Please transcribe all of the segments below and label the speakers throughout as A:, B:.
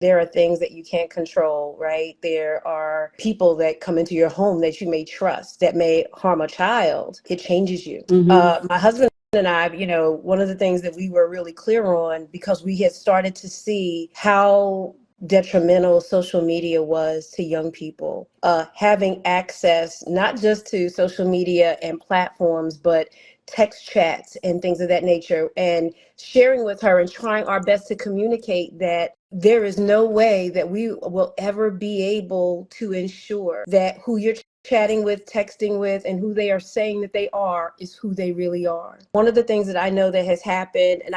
A: There are things that you can't control, right? There are people that come into your home that you may trust that may harm a child. It changes you. My husband and I, one of the things that we were really clear on, because we had started to see how detrimental social media was to young people, having access not just to social media and platforms, but text chats and things of that nature, and sharing with her and trying our best to communicate that there is no way that we will ever be able to ensure that who you're chatting with, texting with, and who they are saying that they are is who they really are. One of the things that I know that has happened, and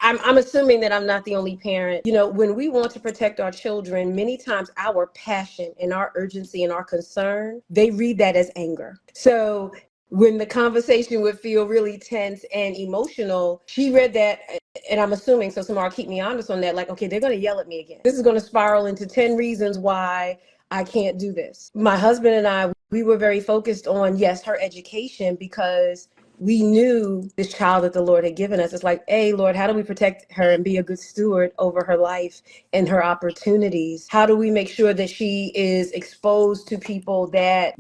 A: I'm assuming that I'm not the only parent, when we want to protect our children, many times our passion and our urgency and our concern, they read that as anger. So when the conversation would feel really tense and emotional, she read that, and I'm assuming, so Samara, keep me honest on that, like, okay, they're going to yell at me again. This is going to spiral into 10 reasons why I can't do this. My husband and I, we were very focused on, yes, her education, because we knew this child that the Lord had given us. It's like, hey, Lord, how do we protect her and be a good steward over her life and her opportunities? How do we make sure that she is exposed to people that,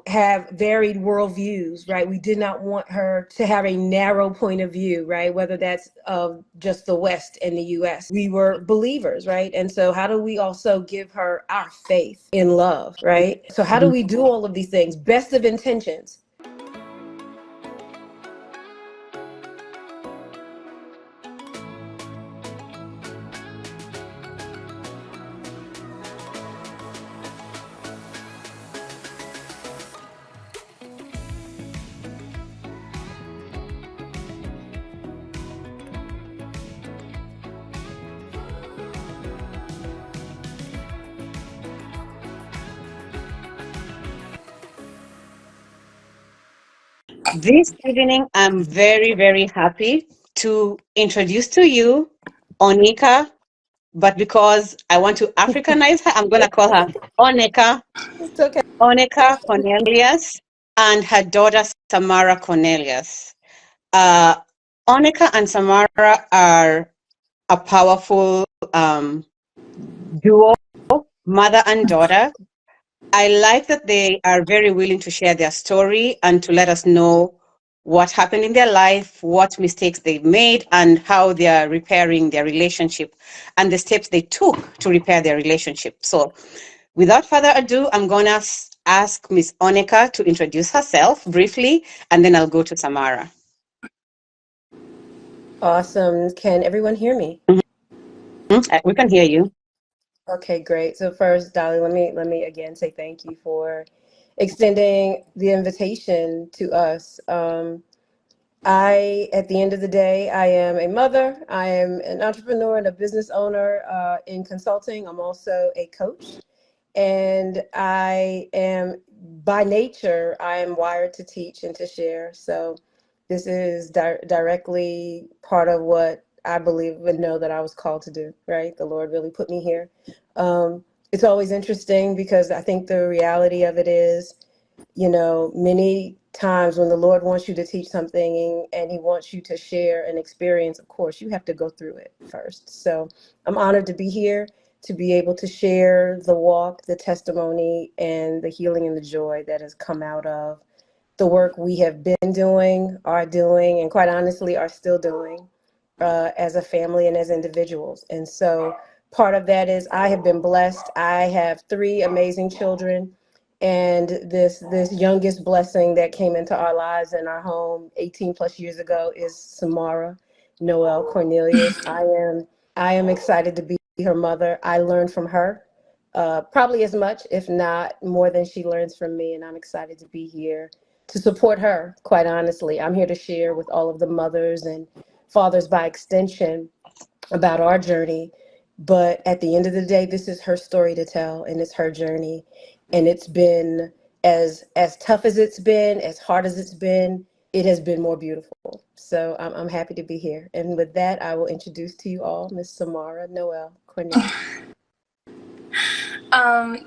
A: have varied worldviews, right? We did not want her to have a narrow point of view, right? Whether that's of just the West and the US. We were believers, right? And so how do we also give her our faith in love, right? So how do we do all of these things? Best of intentions.
B: This evening, I'm very, very happy to introduce to you Oneka, but because I want to Africanize her, I'm going to call her Oneka.
A: It's okay.
B: Oneka Cornelius and her daughter Samara Cornelius. Uh, Oneka and Samara are a powerful duo, mother and daughter. I like that they are very willing to share their story and to let us know what happened in their life, what mistakes they've made, and how they are repairing their relationship and the steps they took to repair their relationship. So, without further ado, I'm going to ask Miss Oneka to introduce herself briefly, and then I'll go to Samara.
A: Awesome. Can everyone hear me?
B: We can hear you.
A: Okay, great. So first, Dolly, let me again say thank you for extending the invitation to us. At the end of the day, I am a mother. I am an entrepreneur and a business owner in consulting. I'm also a coach, and I am by nature, I am wired to teach and to share. So this is directly part of what I believe and know that I was called to do, right? The Lord really put me here. It's always interesting because I think the reality of it is, many times when the Lord wants you to teach something and he wants you to share an experience, of course, you have to go through it first. So I'm honored to be here, to be able to share the walk, the testimony, and the healing and the joy that has come out of the work we have been doing, are doing, and quite honestly, are still doing as a family and as individuals. And so part of that is I have been blessed. I have three amazing children. And this youngest blessing that came into our lives and our home 18 plus years ago is Samara Noel Cornelius. I am excited to be her mother. I learned from her probably as much, if not more than she learns from me. And I'm excited to be here to support her, quite honestly. I'm here to share with all of the mothers and fathers by extension about our journey. But at the end of the day, this is her story to tell, and it's her journey. And it's been as tough as it's been, as hard as it's been, it has been more beautiful. So I'm happy to be here. And with that, I will introduce to you all Miss Samara Noel Cornelius.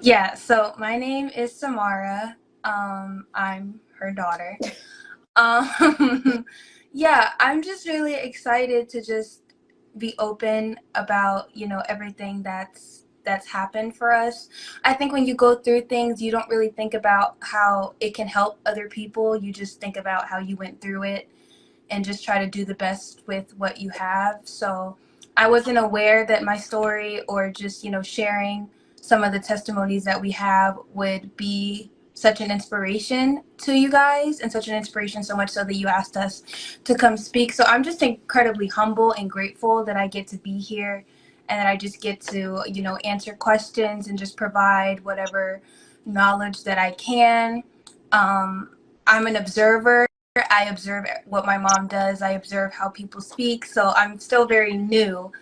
C: Yeah, so my name is Samara. I'm her daughter. Yeah, I'm just really excited to just be open about, everything that's happened for us. I think when you go through things, you don't really think about how it can help other people. You just think about how you went through it and just try to do the best with what you have. So I wasn't aware that my story, or just, sharing some of the testimonies that we have, would be such an inspiration to you guys, and such an inspiration, so much so that you asked us to come speak. So I'm just incredibly humble and grateful that I get to be here, and that I just get to, answer questions and just provide whatever knowledge that I can. I'm an observer. I observe what my mom does. I observe how people speak. So I'm still very new,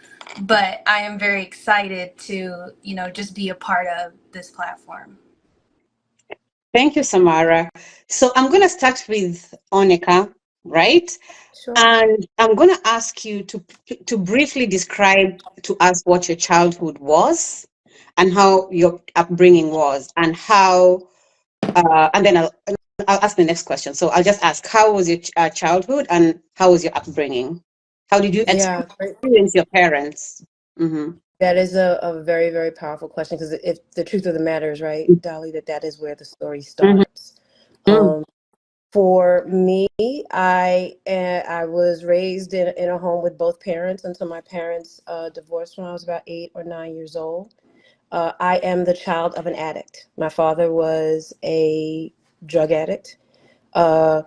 C: but I am very excited to, just be a part of this platform.
B: Thank you, Samara. So I'm going to start with Oneka, right?
A: Sure.
B: And I'm going to ask you to briefly describe to us what your childhood was, and how your upbringing was, and how, and then I'll ask the next question. So I'll just ask, how was your childhood, and how was your upbringing? How did you
A: Yeah,
B: experience your parents? Mm-hmm.
A: that is a very, very powerful question, because if the truth of the matter is, right, Dolly, that is where the story starts.
B: Mm-hmm.
A: For me, I was raised in a home with both parents until my parents divorced when I was about 8 or 9 years old. I am the child of an addict. My father was a drug addict. Uh,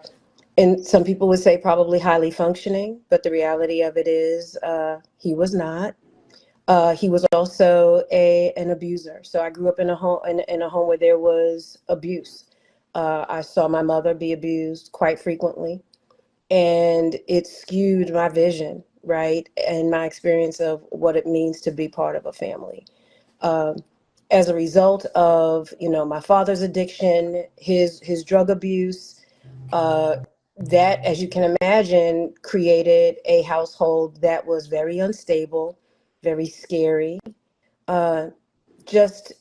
A: and some people would say probably highly functioning, but the reality of it is he was not. He was also an abuser. So I grew up in a home in a home where there was abuse. I saw my mother be abused quite frequently, and it skewed my vision, right, and my experience of what it means to be part of a family. Um, as a result of my father's addiction, his drug abuse, uh, that, as you can imagine, created a household that was very unstable, very scary. Uh, just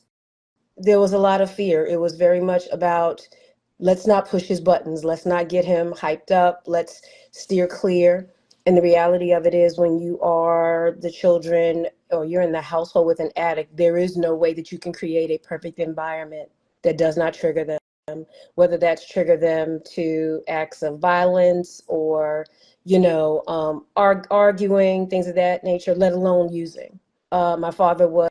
A: There was a lot of fear. It was very much about, let's not push his buttons, let's not get him hyped up, let's steer clear. And the reality of it is, when you are the children, or you're in the household with an addict, there is no way that you can create a perfect environment that does not trigger them, whether that's trigger them to acts of violence, or arguing, things of that nature, let alone using. My father was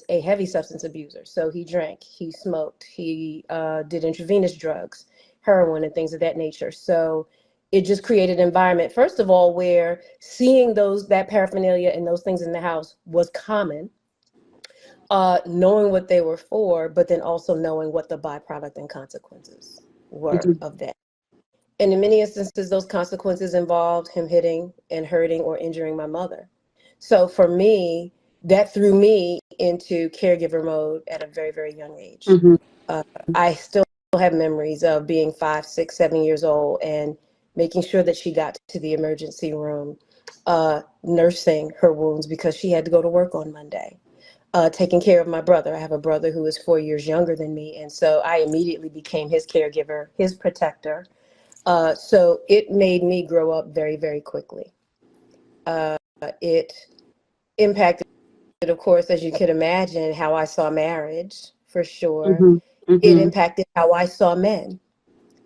A: a heavy substance abuser. So he drank, he smoked, he did intravenous drugs, heroin, and things of that nature. So it just created an environment, first of all, where seeing that paraphernalia and those things in the house was common, knowing what they were for, but then also knowing what the byproduct and consequences were of that. And in many instances, those consequences involved him hitting and hurting or injuring my mother. So for me, that threw me into caregiver mode at a very, very young age.
B: Mm-hmm.
A: I still have memories of being 5, 6, 7 years old, and making sure that she got to the emergency room, nursing her wounds because she had to go to work on Monday, taking care of my brother. I have a brother who is 4 years younger than me, and so I immediately became his caregiver, his protector. So it made me grow up very, very quickly. It impacted, of course, as you could imagine, how I saw marriage, for sure.
B: Mm-hmm.
A: It
B: Mm-hmm.
A: impacted how I saw men.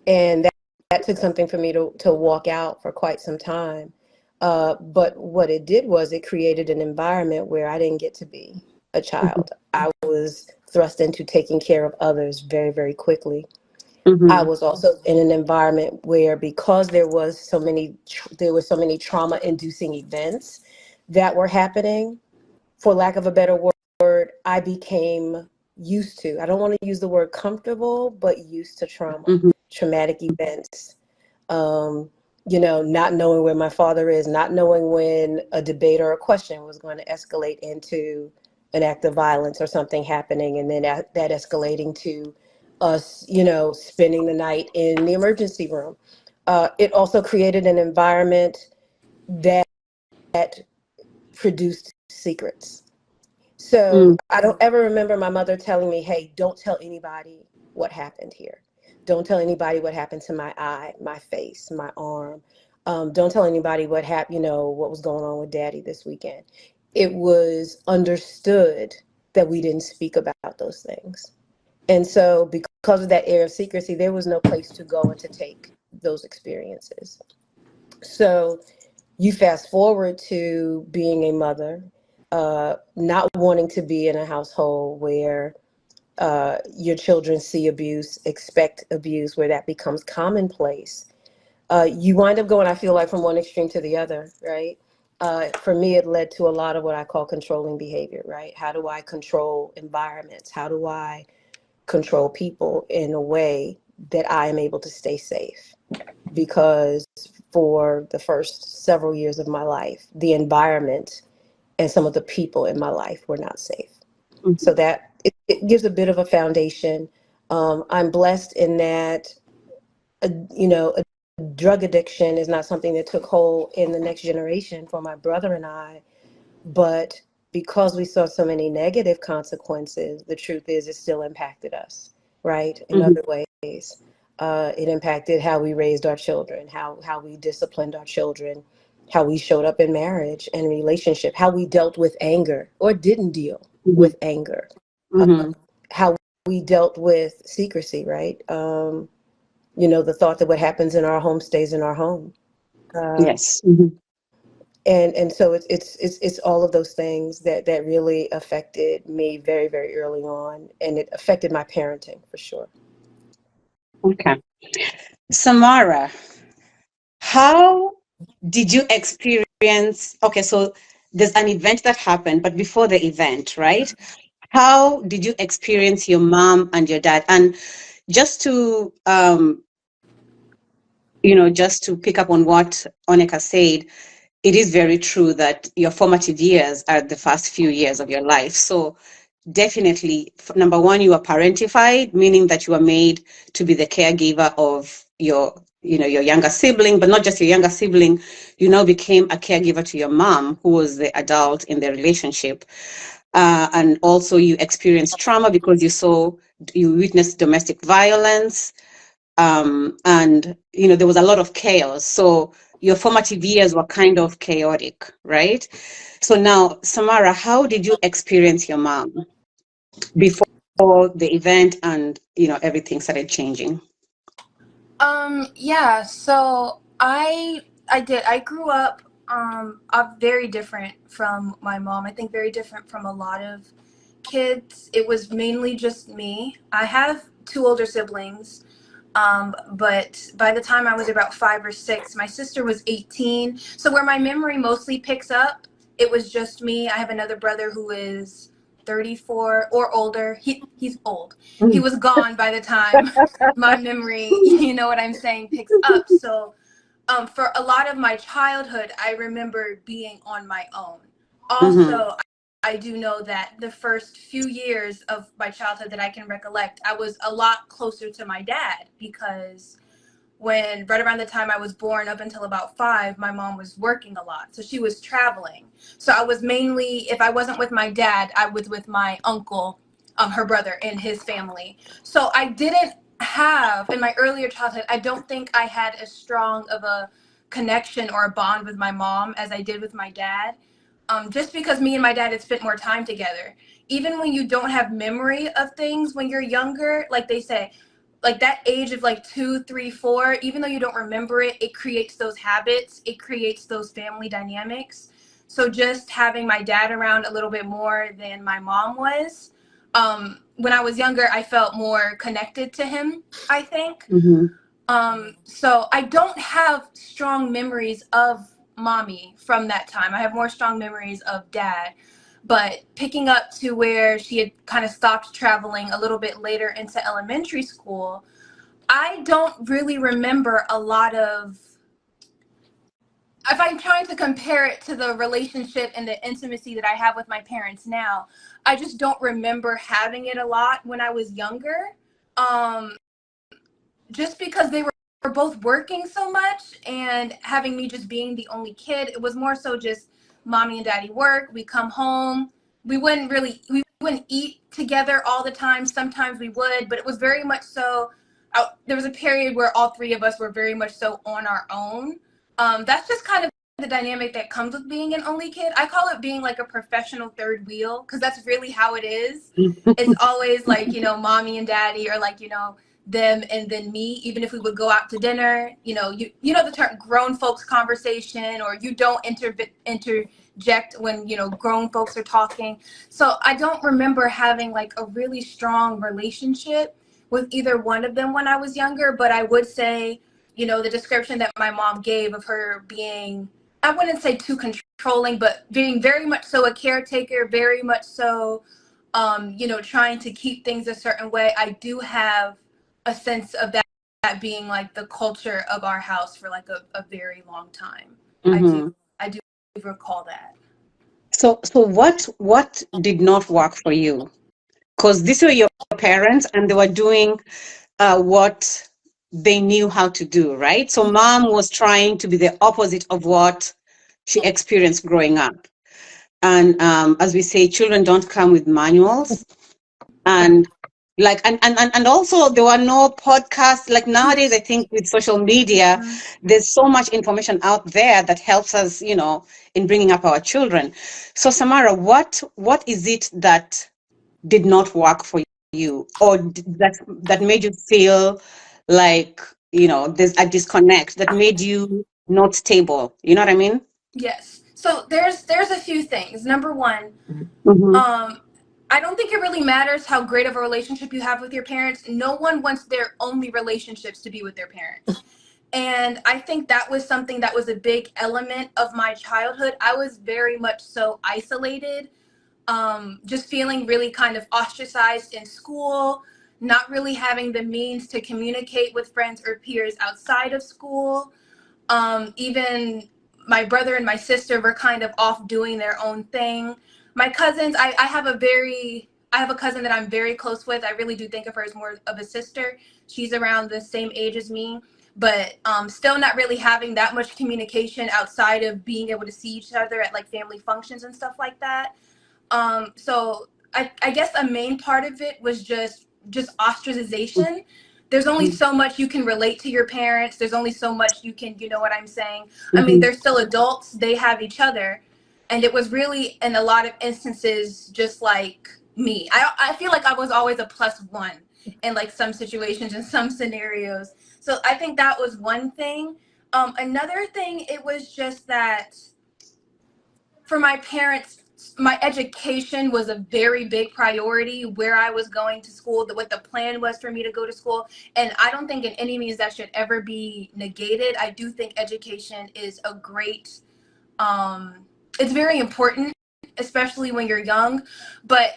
A: And that took something for me to walk out for quite some time. But what it did was, it created an environment where I didn't get to be a child. I was thrust into taking care of others very, very quickly. I
B: Mm-hmm.
A: was also in an environment where, because there were so many trauma inducing events that were happening, for lack of a better word, I became used to, I don't want to use the word comfortable, but used to trauma,
B: Mm-hmm.
A: traumatic events. Um, not knowing where my father is, not knowing when a debate or a question was going to escalate into an act of violence or something happening, and then that escalating to us, spending the night in the emergency room. It also created an environment that produced secrets. So I don't ever remember my mother telling me, hey, don't tell anybody what happened here. Don't tell anybody what happened to my eye, my face, my arm. Don't tell anybody what happened, what was going on with daddy this weekend. It was understood that we didn't speak about those things. And so, because of that air of secrecy, there was no place to go and to take those experiences. So, you fast forward to being a mother, not wanting to be in a household where your children see abuse, expect abuse, where that becomes commonplace. You wind up going, I feel like, from one extreme to the other, right? For me, it led to a lot of what I call controlling behavior, right? How do I control environments? How do I control people in a way that I am able to stay safe? Because for the first several years of my life, the environment and some of the people in my life were not safe. So that it gives a bit of a foundation. I'm blessed in that, a drug addiction is not something that took hold in the next generation for my brother and I, but because we saw so many negative consequences, the truth is it still impacted us, right? In other ways. It impacted how we raised our children, how we disciplined our children, how we showed up in marriage and relationship, how we dealt with anger or didn't deal with anger, how we dealt with secrecy, right? The thought that what happens in our home stays in our home.
B: Yes.
A: And so it's all of those things that really affected me very, very early on, and it affected my parenting for sure.
B: Okay. Samara, how did you experience? Okay, so there's an event that happened, but before the event, right? How did you experience your mom and your dad? And just to just to pick up on what Oneka said, it is very true that your formative years are the first few years of your life. So definitely, number one, you are parentified, meaning that you are made to be the caregiver of your younger sibling, but not just your younger sibling. You now became a caregiver to your mom, who was the adult in the relationship. And also you experienced trauma because you witnessed domestic violence. And there was a lot of chaos. So your formative years were kind of chaotic, right? So now, Samara, how did you experience your mom before the event and everything started changing?
C: Yeah, so I grew up very different from my mom. I think very different from a lot of kids. It was mainly just me. I have two older siblings. But by the time I was about 5 or 6, my sister was 18. So where my memory mostly picks up, it was just me. I have another brother who is 34 or older. He's old. He was gone by the time my memory, you know what I'm saying, picks up. So for a lot of my childhood, I remember being on my own. Also, I do know that the first few years of my childhood that I can recollect, I was a lot closer to my dad because right around the time I was born up until about 5, my mom was working a lot. So she was traveling. So I was mainly, if I wasn't with my dad, I was with my uncle, her brother, and his family. So I didn't have, in my earlier childhood, I don't think I had as strong of a connection or a bond with my mom as I did with my dad. Just because me and my dad had spent more time together. Even when you don't have memory of things when you're younger, like they say, like that age of like 2, 3, 4, even though you don't remember it, it creates those habits, it creates those family dynamics. So just having my dad around a little bit more than my mom was, when I was younger, I felt more connected to him, I think. So I don't have strong memories of mommy from that time. I have more strong memories of dad. But picking up to where she had kind of stopped traveling a little bit later into elementary school, I don't really remember a lot of, if I'm trying to compare it to the relationship and the intimacy that I have with my parents now, I just don't remember having it a lot when I was younger. Just because they were both working so much and having me just being the only kid, it was more so just mommy and daddy work. We come home. We wouldn't eat together all the time. Sometimes we would, but it was very much so. There was a period where all three of us were very much so on our own. That's just kind of the dynamic that comes with being an only kid. I call it being like a professional third wheel, because that's really how it is. It's always like, mommy and daddy, or like, them and then me. Even if we would go out to dinner, you know the term grown folks conversation, or you don't interject when grown folks are talking. So I don't remember having like a really strong relationship with either one of them when I was younger, but I would say, the description that my mom gave of her being, I wouldn't say too controlling, but being very much so a caretaker, very much so, trying to keep things a certain way. I do have a sense of that being like the culture of our house for like a very long time. I do recall that.
B: So what did not work for you? Because these were your parents and they were doing what they knew how to do, right? So mom was trying to be the opposite of what she experienced growing up. And as we say, children don't come with manuals. And and also there were no podcasts. Like nowadays, I think with social media, there's so much information out there that helps us, in bringing up our children. So Samara, what is it that did not work for you, or that made you feel like, there's a disconnect that made you not stable? You know what I mean?
C: Yes. So there's a few things. Number one,
B: Mm-hmm.
C: I don't think it really matters how great of a relationship you have with your parents. No one wants their only relationships to be with their parents. And I think that was something that was a big element of my childhood. I was very much so isolated, just feeling really kind of ostracized in school, not really having the means to communicate with friends or peers outside of school. Even my brother and my sister were kind of off doing their own thing. My cousins, I have a cousin that I'm very close with. I really do think of her as more of a sister. She's around the same age as me, but still not really having that much communication outside of being able to see each other at like family functions and stuff like that. So I guess a main part of it was just ostracization. There's only so much you can relate to your parents. There's only so much you can, you know what I'm saying? I mean, they're still adults. They have each other. And it was really, in a lot of instances, just like me. I feel like I was always a plus one in like some situations and some scenarios. So I think that was one thing. Another thing, it was just that for my parents, my education was a very big priority. Where I was going to school, what the plan was for me to go to school. And I don't think in any means that should ever be negated. I do think education is a great, it's very important, especially when you're young. But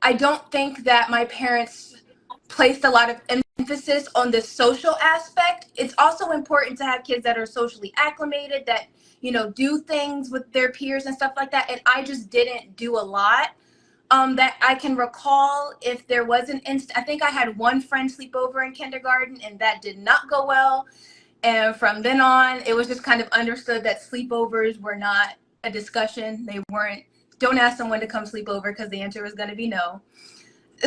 C: I don't think that my parents placed a lot of emphasis on the social aspect. It's also important to have kids that are socially acclimated, that do things with their peers and stuff like that. And I just didn't do a lot. That I can recall. If there was an instant, I think I had one friend sleep over in kindergarten, and that did not go well. And from then on, it was just kind of understood that sleepovers were not a discussion. They weren't. Don't ask someone to come sleep over, because the answer is going to be no.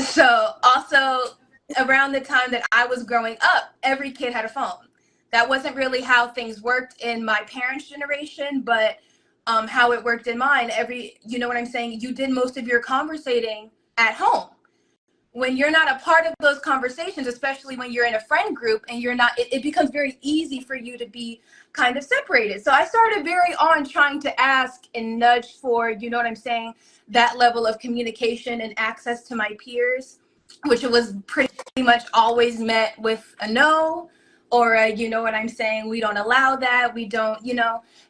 C: So also, around the time that I was growing up, every kid had a phone. That wasn't really how things worked in my parents' generation, but how it worked in mine. You know what I'm saying? You did most of your conversating at home. When you're not a part of those conversations, especially when you're in a friend group and you're not, it becomes very easy for you to be kind of separated. So I started very on trying to ask and nudge for, you know what I'm saying, that level of communication and access to my peers, which was pretty much always met with a no, or a, you know what I'm saying, we don't allow that, we don't,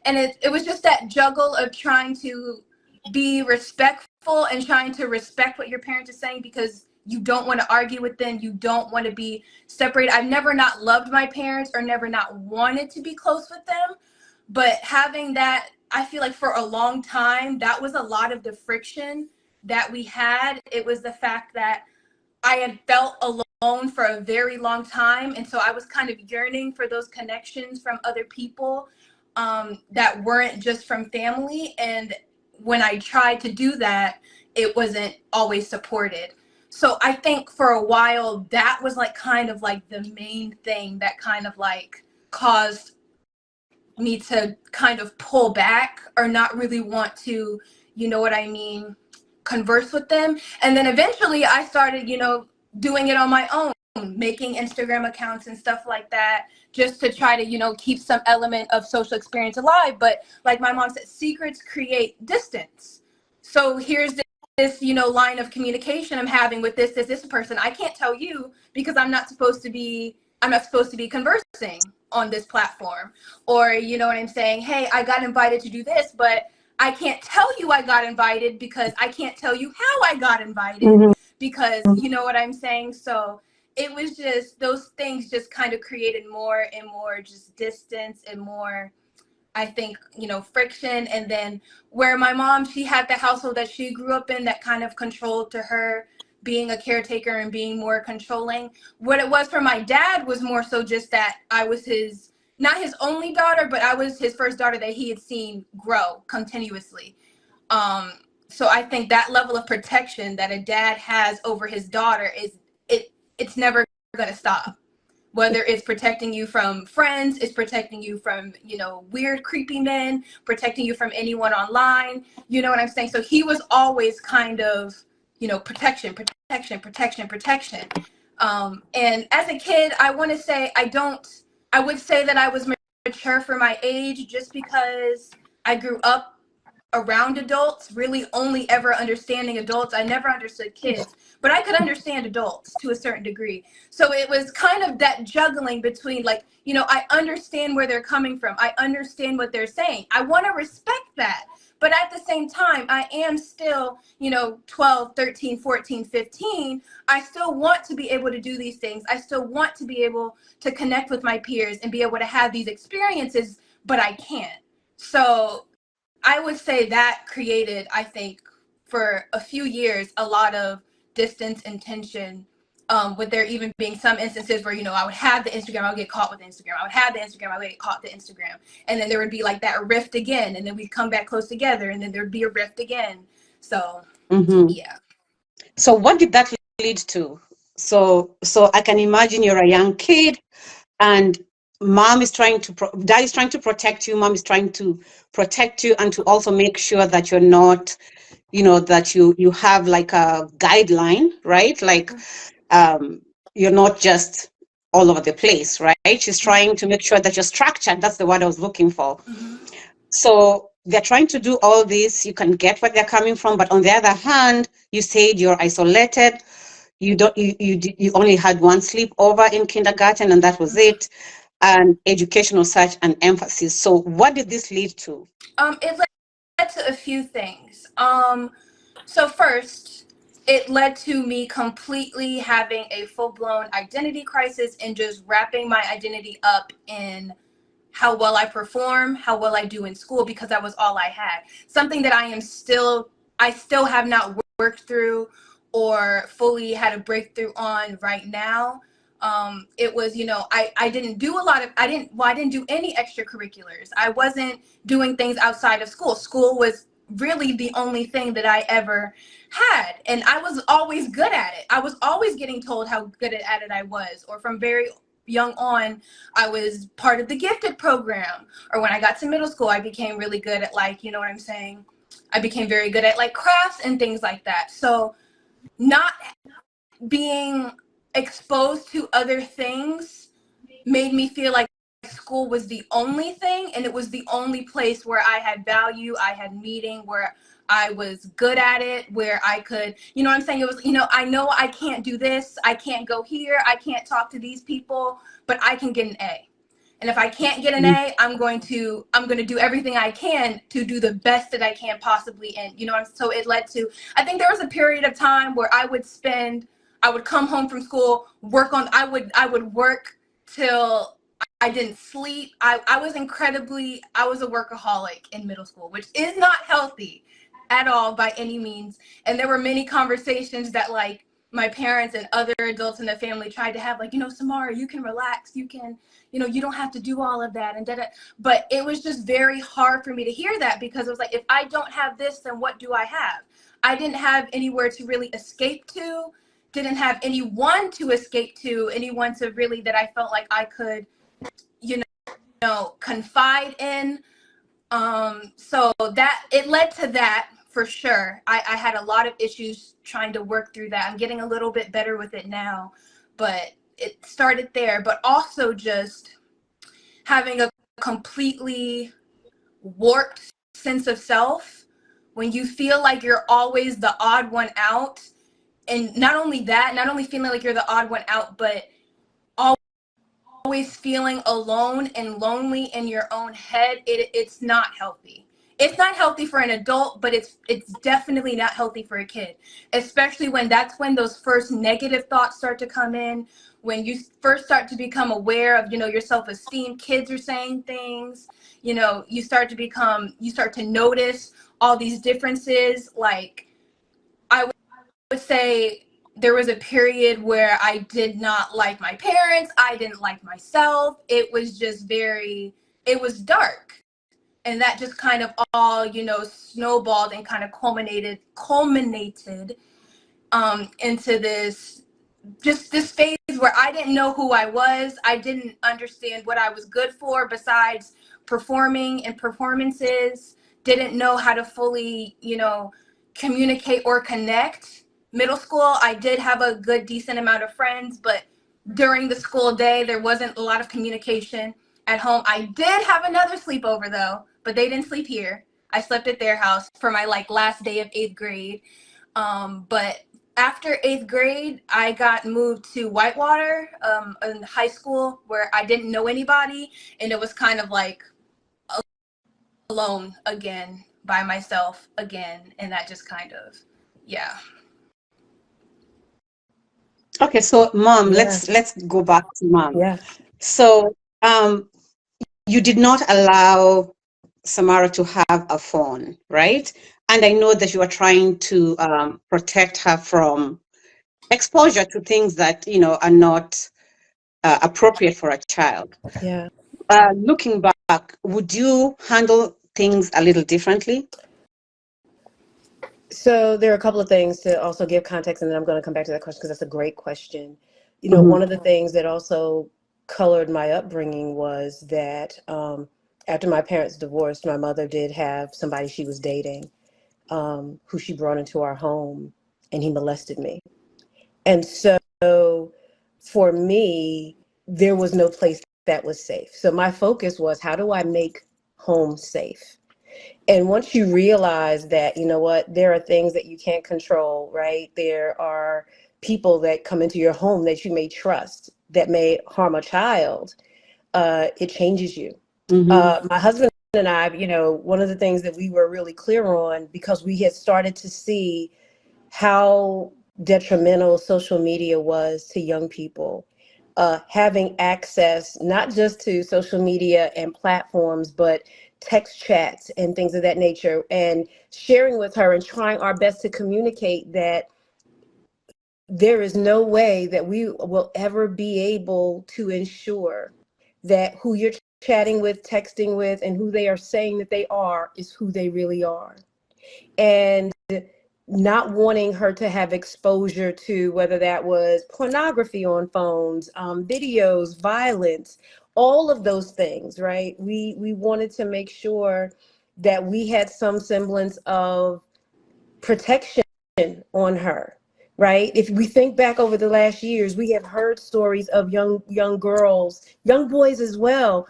C: and it was just that juggle of trying to be respectful and trying to respect what your parents are saying, because you don't want to argue with them, you don't want to be separated. I've never not loved my parents or never not wanted to be close with them, but having that, I feel like for a long time, that was a lot of the friction that we had. It was the fact that I had felt alone for a very long time, and so I was kind of yearning for those connections from other people, that weren't just from family. And when I tried to do that, it wasn't always supported. So I think for a while, that was like kind of like the main thing that kind of like caused me to kind of pull back or not really want to, you know what I mean, converse with them. And then eventually I started, you know, doing it on my own, making Instagram accounts and stuff like that, just to try to, you know, keep some element of social experience alive. But like my mom said, secrets create distance. So here's this, you know, line of communication I'm having with this person. I can't tell you because I'm not supposed to be conversing on this platform. Or, you know what I'm saying? Hey, I got invited to do this, but I can't tell you I got invited because I can't tell you how I got invited, because you know what I'm saying? So it was just, those things just kind of created more and more just distance and more, I think, you know, friction. And then where my mom, she had the household that she grew up in that kind of controlled to her being a caretaker and being more controlling. What it was for my dad was more so just that I was his, not his only daughter, but I was his first daughter that he had seen grow continuously. So I think that level of protection that a dad has over his daughter is, it's never going to stop. Whether it's protecting you from friends, it's protecting you from, you know, weird, creepy men, protecting you from anyone online. You know what I'm saying? So he was always kind of, you know, protection. And as a kid, I want to say I would say that I was mature for my age just because I grew up around adults, really only ever understanding adults. I never understood kids, but I could understand adults to a certain degree. So it was kind of that juggling between, like, you know, I understand where they're coming from. I understand what they're saying. I want to respect that. But at the same time, I am still, you know, 12, 13, 14, 15. I still want to be able to do these things. I still want to be able to connect with my peers and be able to have these experiences, but I can't. So I would say that created, I think, for a few years, a lot of distance and tension. With there even being some instances where, you know, I would have the Instagram, I would get caught with the Instagram. I would have the Instagram, I would get caught with the Instagram. And then there would be like that rift again. And then we'd come back close together and then there'd be a rift again. So, yeah.
B: So what did that lead to? So I can imagine you're a young kid and dad is trying to protect you, mom is trying to protect you, and to also make sure that you're not, you know, that you have like a guideline, right? Like you're not just all over the place, right? She's trying to make sure that you're structured. That's the word I was looking for. So they're trying to do all this. You can get where they're coming from, but on the other hand, you said you're isolated. You only had one sleepover in kindergarten, and that was it. And education was such an emphasis. So what did this lead to?
C: It led to a few things. So first, it led to me completely having a full-blown identity crisis and just wrapping my identity up in how well I perform, how well I do in school, because that was all I had. Something that I still have not worked through or fully had a breakthrough on right now. It was, you know, I didn't do I didn't do any extracurriculars. I wasn't doing things outside of school. School was really the only thing that I ever had. And I was always good at it. I was always getting told how good at it I was, or from very young on, I was part of the gifted program. Or when I got to middle school, I became really good at, like, you know what I'm saying? I became very good at like crafts and things like that. So not being exposed to other things made me feel like school was the only thing, and it was the only place where I had value, I had meaning, where I was good at it, where I could, you know what I'm saying? It was, you know I can't do this, I can't go here, I can't talk to these people, but I can get an A. And if I can't get an A, I'm going to do everything I can to do the best that I can possibly. And, you know, so it led to, I think there was a period of time where I would come home from school, I would work till I didn't sleep. I was a workaholic in middle school, which is not healthy at all by any means. And there were many conversations that, like, my parents and other adults in the family tried to have, like, you know, Samara, you can relax, you can, you know, you don't have to do all of that. And but it was just very hard for me to hear that, because it was like, if I don't have this, then what do I have? I didn't have anywhere to really escape to, didn't have anyone to escape to, anyone to really, that I felt like I could, you know, confide in. So that it led to that for sure. I had a lot of issues trying to work through that. I'm getting a little bit better with it now, but it started there. But also just having a completely warped sense of self when you feel like you're always the odd one out. And not only that, not only feeling like you're the odd one out, but always feeling alone and lonely in your own head, it's not healthy. It's not healthy for an adult, but it's definitely not healthy for a kid, especially when that's when those first negative thoughts start to come in, when you first start to become aware of, your self-esteem. Kids are saying things, you start to notice all these differences. Like, I would say there was a period where I did not like my parents. I didn't like myself. It was just it was dark. And that just kind of all, snowballed and kind of culminated into this phase where I didn't know who I was. I didn't understand what I was good for besides performing and performances. Didn't know how to fully, communicate or connect. Middle school, I did have a good, decent amount of friends, but during the school day, there wasn't a lot of communication. At home, I did have another sleepover though, but they didn't sleep here. I slept at their house for my last day of 8th grade. But after 8th grade, I got moved to Whitewater in high school, where I didn't know anybody, and it was kind of like alone again, by myself again, and that just kind of, yeah.
B: Okay, so Mom,
A: Yeah.
B: let's go back to Mom.
A: Yeah.
B: So you did not allow Samara to have a phone, right? And I know that you are trying to protect her from exposure to things that are not appropriate for a child.
A: Yeah.
B: Looking back, would you handle things a little differently?
A: So there are a couple of things to also give context, and then I'm going to come back to that question because that's a great question.
B: Mm-hmm.
A: One of the things that also colored my upbringing was that after my parents divorced, my mother did have somebody she was dating, who she brought into our home, and he molested me. And so for me, there was no place that was safe. So my focus was, how do I make home safe? And once you realize that, there are things that you can't control, right? There are people that come into your home that you may trust that may harm a child. It changes you.
B: Mm-hmm.
A: My husband and I, one of the things that we were really clear on, because we had started to see how detrimental social media was to young people, having access not just to social media and platforms, but text chats and things of that nature, and sharing with her and trying our best to communicate that there is no way that we will ever be able to ensure that who you're chatting with, texting with, and who they are saying that they are is who they really are. And not wanting her to have exposure to whether that was pornography on phones, videos, violence, all of those things, right? We wanted to make sure that we had some semblance of protection on her, right? If we think back over the last years, we have heard stories of young girls, young boys as well,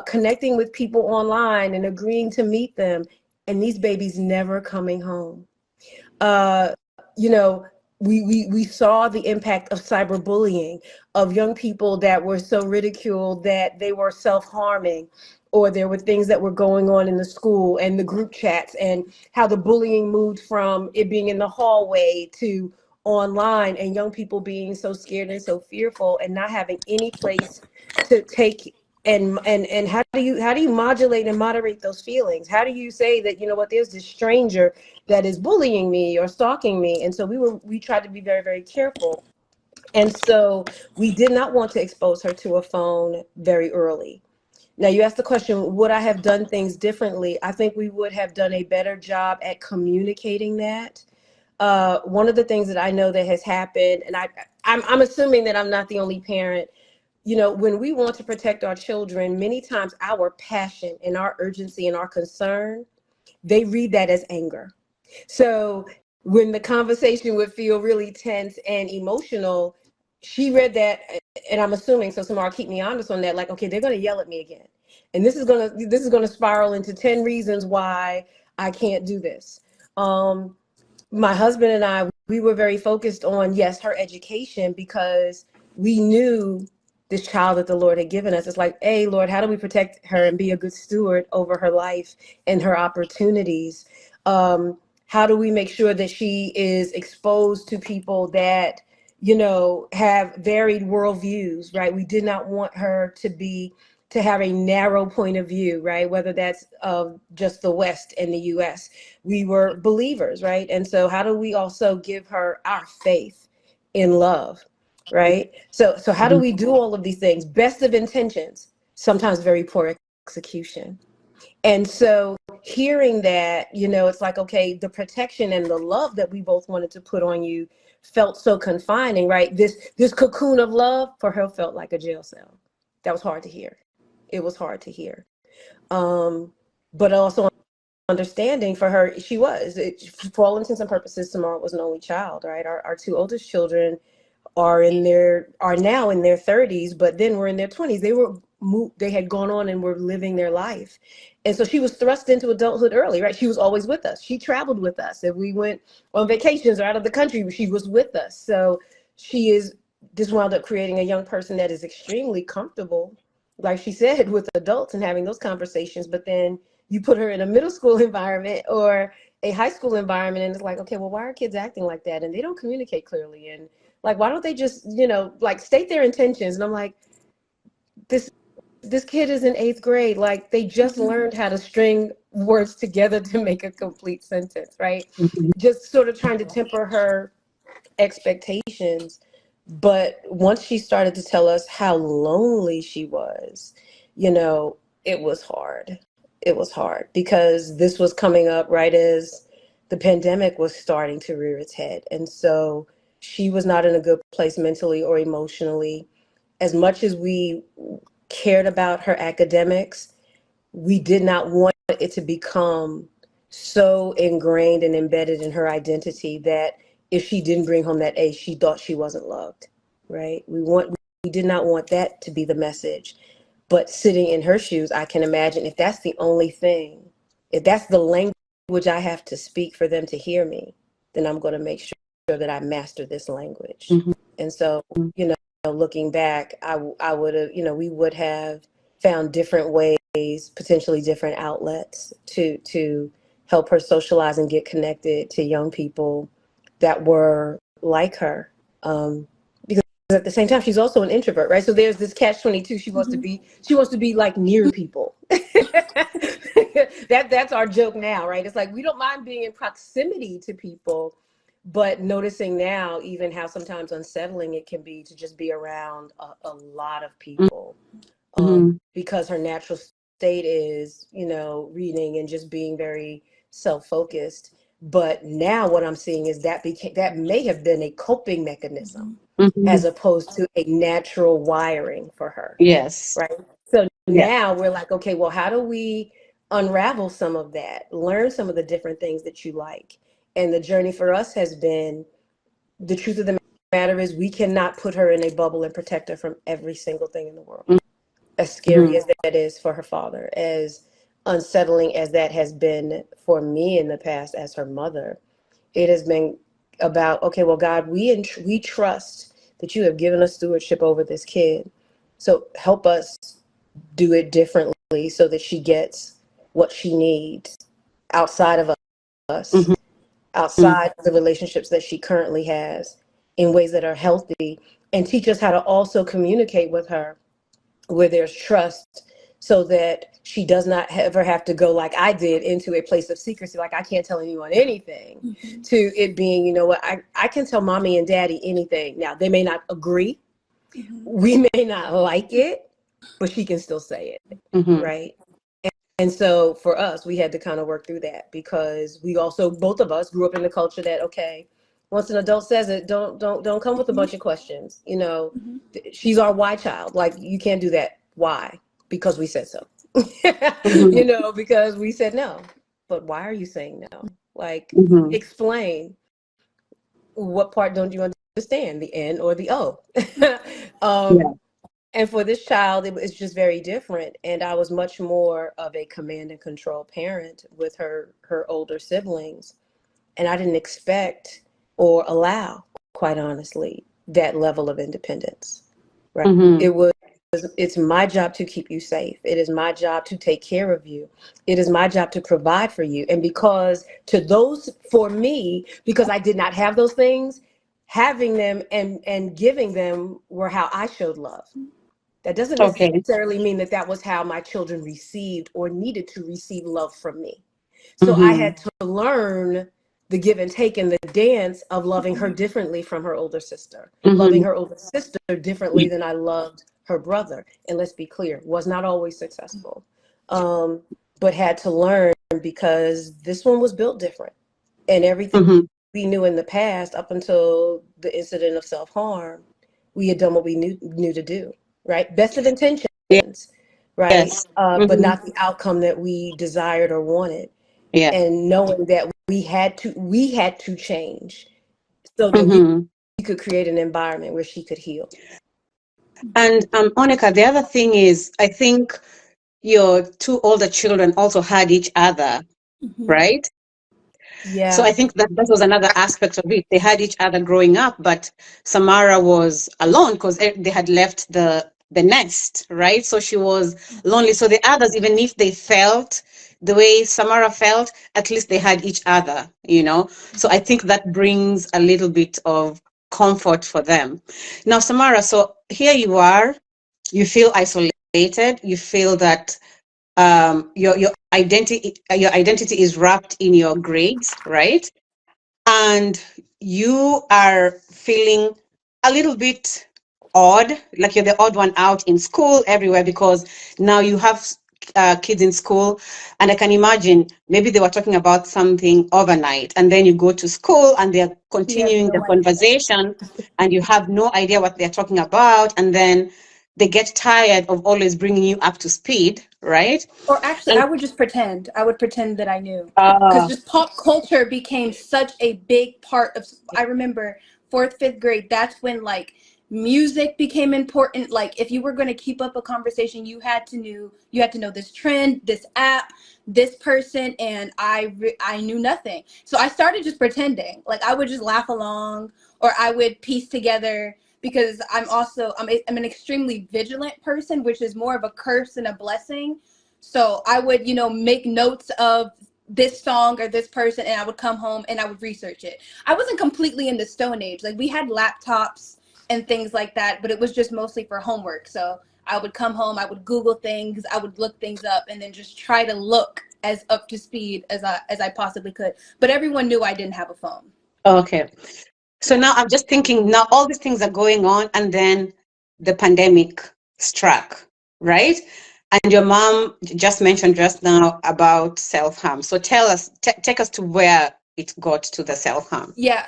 A: connecting with people online and agreeing to meet them, and these babies never coming home. uh, you know, we saw the impact of cyberbullying, of young people that were so ridiculed that they were self-harming, or there were things that were going on in the school and the group chats, and how the bullying moved from it being in the hallway to online, and young people being so scared and so fearful and not having any place to take. And how do you modulate and moderate those feelings? How do you say that, there's this stranger that is bullying me or stalking me? And so we tried to be very, very careful. And so we did not want to expose her to a phone very early. Now, you asked the question, would I have done things differently? I think we would have done a better job at communicating that. One of the things that I know that has happened, and I'm assuming that I'm not the only parent, when we want to protect our children, many times our passion and our urgency and our concern, they read that as anger. So when the conversation would feel really tense and emotional, she read that, and I'm assuming, so Samara, keep me honest on that, like, okay, they're going to yell at me again. And this is going to spiral into 10 reasons why I can't do this. My husband and I, we were very focused on, yes, her education, because we knew this child that the Lord had given us. It's like, hey, Lord, how do we protect her and be a good steward over her life and her opportunities? How do we make sure that she is exposed to people that, have varied worldviews, right? We did not want her to have a narrow point of view, right? Whether that's just the West and the US. We were believers, right? And so how do we also give her our faith in love, right? So how do we do all of these things? Best of intentions, sometimes very poor execution. And so hearing that, it's like, okay, the protection and the love that we both wanted to put on you felt so confining, right? This cocoon of love for her felt like a jail cell. That was hard to hear. It was hard to hear. But also understanding for her, for all intents and purposes, Samara was an only child, right? Our two oldest children are now in their 30s, but then were in their 20s. They had gone on and were living their life. And so she was thrust into adulthood early, right? She was always with us. She traveled with us. If we went on vacations or out of the country, she was with us. So this wound up creating a young person that is extremely comfortable, like she said, with adults and having those conversations. But then you put her in a middle school environment or a high school environment, and it's like, okay, well, why are kids acting like that? And they don't communicate clearly. And like, why don't they just, like, state their intentions? And I'm like, this kid is in 8th grade. Like, they just learned how to string words together to make a complete sentence, right? Just sort of trying to temper her expectations. But once she started to tell us how lonely she was, it was hard. It was hard because this was coming up right as the pandemic was starting to rear its head. And so she was not in a good place mentally or emotionally. As much as we cared about her academics, we did not want it to become so ingrained and embedded in her identity that if she didn't bring home that A, she thought she wasn't loved, right? We did not want that to be the message. But sitting in her shoes, I can imagine if that's the only thing, if that's the language I have to speak for them to hear me, then I'm going to make sure that I master this language. And so, looking back, I would have, we would have found different ways, potentially different outlets to help her socialize and get connected to young people that were like her. Because at the same time, she's also an introvert, right? So there's this catch-22. She wants to be like near people. That's our joke now, right? It's like we don't mind being in proximity to people, but noticing now even how sometimes unsettling it can be to just be around a lot of people, because her natural state is, reading and just being very self-focused. But now what I'm seeing is that may have been a coping mechanism as opposed to a natural wiring for her.
B: Yes.
A: Right. So now we're like, okay, well, how do we unravel some of that, learn some of the different things that you like? And the journey for us has been, the truth of the matter is we cannot put her in a bubble and protect her from every single thing in the world. As scary as that is for her father, as unsettling as that has been for me in the past as her mother, it has been about, okay, well, God, we trust that you have given us stewardship over this kid. So help us do it differently so that she gets what she needs outside of us, outside of the relationships that she currently has, in ways that are healthy, and teach us how to also communicate with her where there's trust, so that she does not ever have to go, like I did, into a place of secrecy, like I can't tell anyone anything, to it being, you know what, I can tell mommy and daddy anything. Now, they may not agree, we may not like it, but she can still say it, right? And so for us, we had to kind of work through that, because we also, both of us, grew up in the culture that, okay, Once an adult says it, don't come with a
C: Mhm.
A: bunch of questions. You know,
C: Mhm.
A: she's our why child. Like, you can't do that. Why? Because we said so.
B: Mm-hmm.
A: You know, because we said no. But why are you saying no? Like,
B: Mm-hmm.
A: explain. What part don't you understand? The N or the O?
B: Yeah.
A: um, and for this child, it's just very different. And I was much more of a command and control parent with her older siblings, and I didn't expect or allow, quite honestly, that level of independence. Right?
B: Mm-hmm.
A: It was. It's my job to keep you safe. It is my job to take care of you. It is my job to provide for you. And because for me, because I did not have those things, having them and giving them were how I showed love. That doesn't
B: Okay.
A: necessarily mean that that was how my children received or needed to receive love from me. So I
B: Mm-hmm.
A: had to learn the give and take and the dance of loving her differently from her older sister, loving
B: Mm-hmm.
A: her older sister differently than I loved her brother. And let's be clear, was not always successful, um, but had to learn because this one was built different. And everything
B: Mm-hmm.
A: we knew in the past, up until the incident of self-harm, we had done what we knew to do, right? Best of intentions, right?
B: Yes.
A: But
B: Mm-hmm.
A: not the outcome that we desired or wanted.
B: Yeah.
A: And knowing that we had to change so that we
B: Mm-hmm.
A: could create an environment where she could heal.
B: And Oneka, the other thing is, I think your two older children also had each other,
C: Mhm.
B: right? So I
A: Yeah.
B: think that that was another aspect of it. They had each other growing up, but Samara was alone because they had left the nest, right? So she was lonely. So the others, even if they felt the way Samara felt, at least they had each other, you know? So I think that brings a little bit of comfort for them. Now, Samara, so here you are, you feel isolated, you feel that your identity is wrapped in your grades, right? And you are feeling a little bit odd, like you're the odd one out in school everywhere because now you have kids in school. And I can imagine maybe they were talking about something overnight, and then you go to school and they're
C: You have
B: continuing the
C: no idea.
B: conversation, and you have no idea what they're talking about. And then they get tired of always bringing you up to speed, right?
C: Or actually,
B: And
C: I would just pretend. I would pretend that I knew. Because
B: uh,
C: just pop culture became such a big part of. I remember fourth, fifth grade, that's when like music became important. Like if you were going to keep up a conversation, you had to know this trend, this app, this person, and I knew nothing. So I started just pretending. Like I would just laugh along, or I would piece together because I'm an extremely vigilant person, which is more of a curse and a blessing. So I would, make notes of this song or this person, and I would come home and I would research it. I wasn't completely in the Stone Age. Like we had laptops and things like that, but it was just mostly for homework. So I would come home, I would Google things, I would look things up, and then just try to look as up to speed as I possibly could. But everyone knew I didn't have a phone.
B: okay. So
C: Yeah.
B: now I'm just thinking, now all these things are going on, and then the pandemic struck, right? And your mom just mentioned just now about self-harm. So tell us, take us to where it got to the self-harm.
C: Yeah.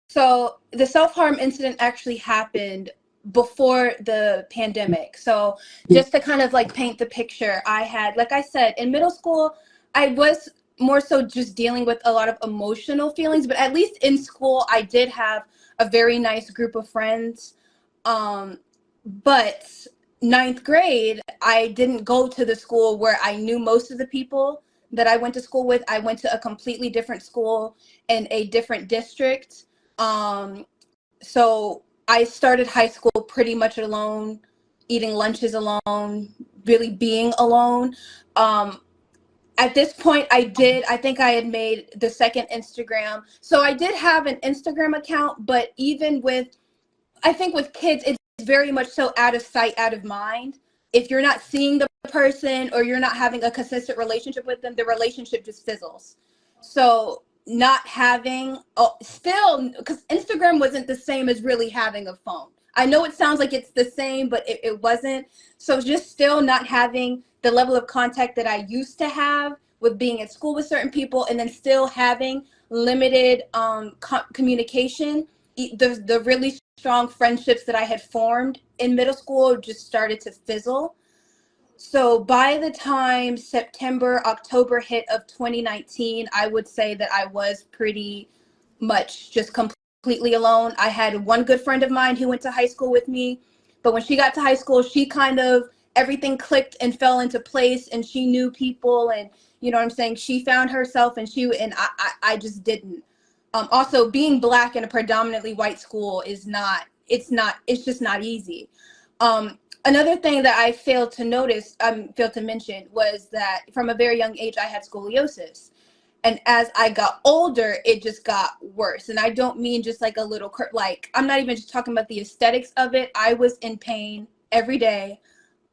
C: So the self-harm incident actually happened before the pandemic. So just to kind of like paint the picture, I had, like I said, in middle school, I was more so just dealing with a lot of emotional feelings, but at least in school, I did have a very nice group of friends. Um, but ninth grade, I didn't go to the school where I knew most of the people that I went to school with. I went to a completely different school in a different district. So I started high school pretty much alone, eating lunches alone, really being alone. Um, at this point, I think I had made the second Instagram. So I did have an Instagram account, but even I think with kids, it's very much so out of sight, out of mind. If you're not seeing the person or you're not having a consistent relationship with them, the relationship just fizzles. So not having, still, because Instagram wasn't the same as really having a phone. I know it sounds like it's the same, but it wasn't. So just still not having the level of contact that I used to have with being at school with certain people, and then still having limited communication, the really strong friendships that I had formed in middle school just started to fizzle. So by the time September, October hit of 2019, I would say that I was pretty much just completely alone. I had one good friend of mine who went to high school with me, but when she got to high school, she kind of, everything clicked and fell into place, and she knew people, and you know what I'm saying? She found herself, and I just didn't. Also, being Black in a predominantly white school is not, it's just not easy. Another thing that I failed to mention was that from a very young age, I had scoliosis. And as I got older, it just got worse. And I don't mean just like a little, like, I'm not even just talking about the aesthetics of it. I was in pain every day,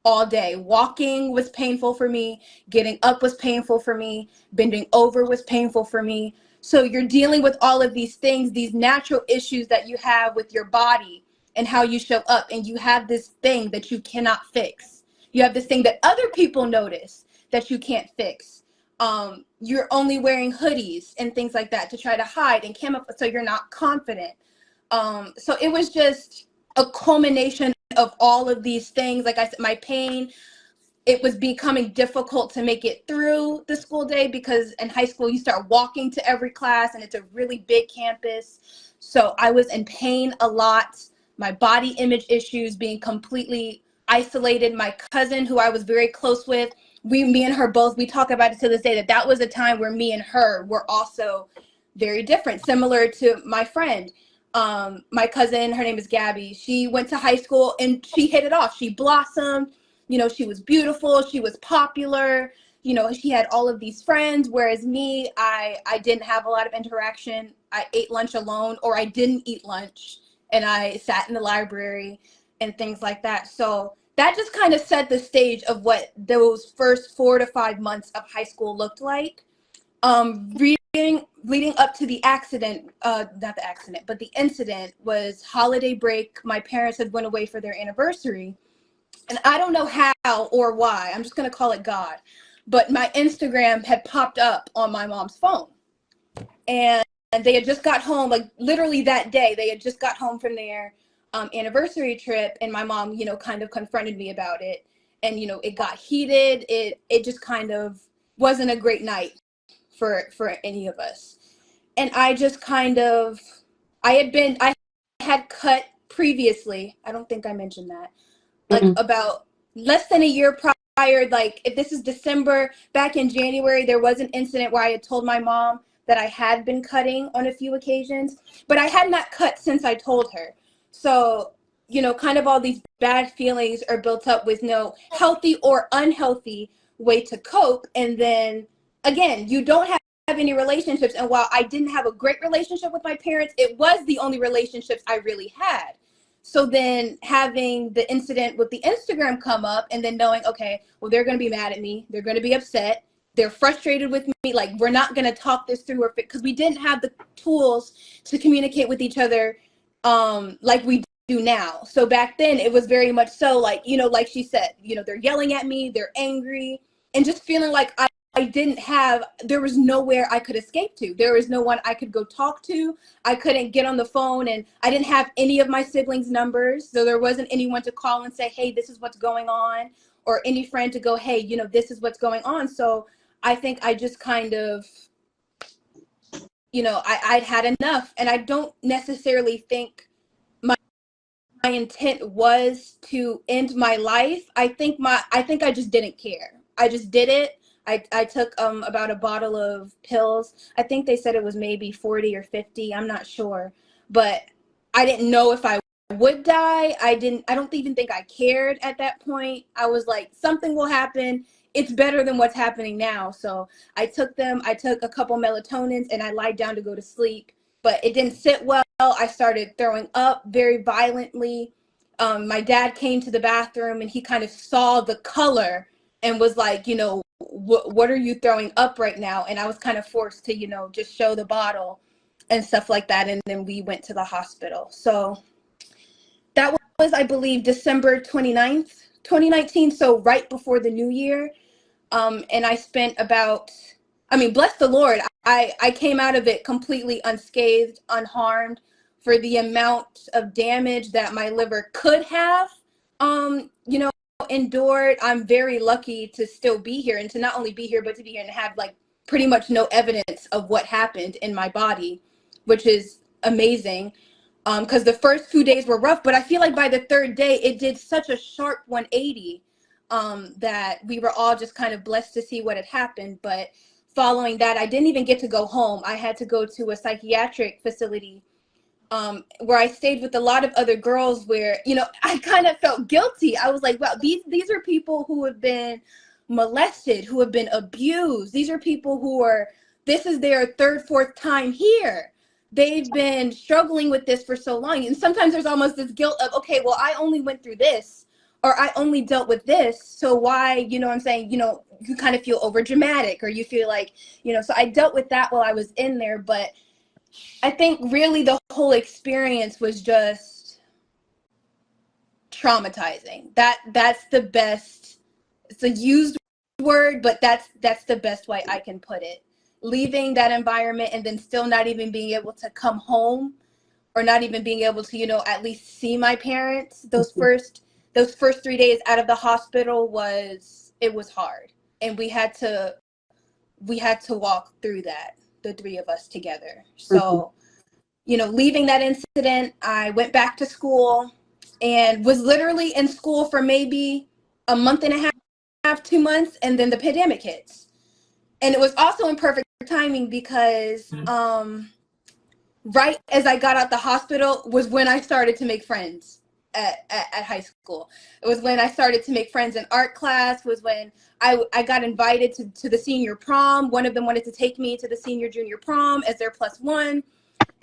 C: all day. Walking was painful for me. Getting up was painful for me. Bending over was painful for me. So you're dealing with all of these things, these natural issues that you have with your body and how you show up. And you have this thing that you cannot fix. You have this thing that other people notice that you can't fix. You're only wearing hoodies and things like that to try to hide and camouflage, so you're not confident. So it was just a culmination of all of these things. Like I said, my pain, it was becoming difficult to make it through the school day because in high school you start walking to every class and it's a really big campus. So I was in pain a lot. My body image issues, being completely isolated. My cousin, who I was very close with, me and her both, we talk about it to this day, that was a time where me and her were also very different, similar to my friend. My cousin, her name is Gabby. She went to high school and she hit it off. She blossomed. You know, she was beautiful. She was popular. You know, she had all of these friends. Whereas me, I didn't have a lot of interaction. I ate lunch alone, or I didn't eat lunch, and I sat in the library and things like that. So that just kind of set the stage of what those first 4 to 5 months of high school looked like. Leading up to the accident, not the accident, but the incident was holiday break. My parents had went away for their anniversary. And I don't know how or why, I'm just going to call it God, but my Instagram had popped up on my mom's phone. And they had just got home, like literally that day, they had just got home from their anniversary trip. And my mom, you know, kind of confronted me about it. And, you know, it got heated. It just kind of wasn't a great night for any of us. And I just kind of, I had cut previously. I don't think I mentioned that. Like about less than a year prior, like if this is December, back in January, there was an incident where I had told my mom that I had been cutting on a few occasions, but I had not cut since I told her. So, you know, kind of all these bad feelings are built up with no healthy or unhealthy way to cope. And then again, you don't have any relationships. And while I didn't have a great relationship with my parents, it was the only relationships I really had. So then having the incident with the Instagram come up and then knowing, okay, well, they're going to be mad at me. They're going to be upset. They're frustrated with me. Like, we're not going to talk this through, because we didn't have the tools to communicate with each other like we do now. So back then it was very much so like, you know, like she said, you know, they're yelling at me, they're angry, and just feeling like there was nowhere I could escape to. There was no one I could go talk to. I couldn't get on the phone, and I didn't have any of my siblings' numbers. So there wasn't anyone to call and say, hey, this is what's going on, or any friend to go, hey, you know, this is what's going on. So I think I just kind of, you know, I'd had enough. And I don't necessarily think my intent was to end my life. I think I just didn't care. I just did it. I took about a bottle of pills. I think they said it was maybe 40 or 50. I'm not sure. But I didn't know if I would die. I don't even think I cared at that point. I was like, something will happen. It's better than what's happening now. So I took them. I took a couple melatonins and I lied down to go to sleep. But it didn't sit well. I started throwing up very violently. My dad came to the bathroom and he kind of saw the color and was like, you know, what are you throwing up right now? And I was kind of forced to, you know, just show the bottle and stuff like that. And then we went to the hospital. So that was, I believe, December 29th, 2019. So right before the new year. And I spent bless the Lord, I came out of it completely unscathed, unharmed. For the amount of damage that my liver could have, you know, endured, I'm very lucky to still be here, and to not only be here, but to be here and have like pretty much no evidence of what happened in my body, which is amazing. Because the first few days were rough, but I feel like by the third day, it did such a sharp 180, that we were all just kind of blessed to see what had happened. But following that, I didn't even get to go home. I had to go to a psychiatric facility, where I stayed with a lot of other girls, where, you know, I kind of felt guilty. I was like, wow, these are people who have been molested, who have been abused. These are people who are, this is their third, fourth time here. They've been struggling with this for so long. And sometimes there's almost this guilt of, okay, well, I only went through this, or I only dealt with this. So why, you know what I'm saying? You know, you kind of feel over dramatic, or you feel like, you know, so I dealt with that while I was in there. But I think really the whole experience was just traumatizing. That's the best, it's a used word, but that's the best way I can put it. Leaving that environment and then still not even being able to come home, or not even being able to, you know, at least see my parents. Those first 3 days out of the hospital it was hard. And we had to walk through that, the three of us together. So, you know, leaving that incident, I went back to school and was literally in school for maybe a month and a half, 2 months, and then the pandemic hits. And it was also in perfect timing because right as I got out the hospital was when I started to make friends at high school. It was when I started to make friends in art class, was when I got invited to the senior prom. One of them wanted to take me to the senior junior prom as their +1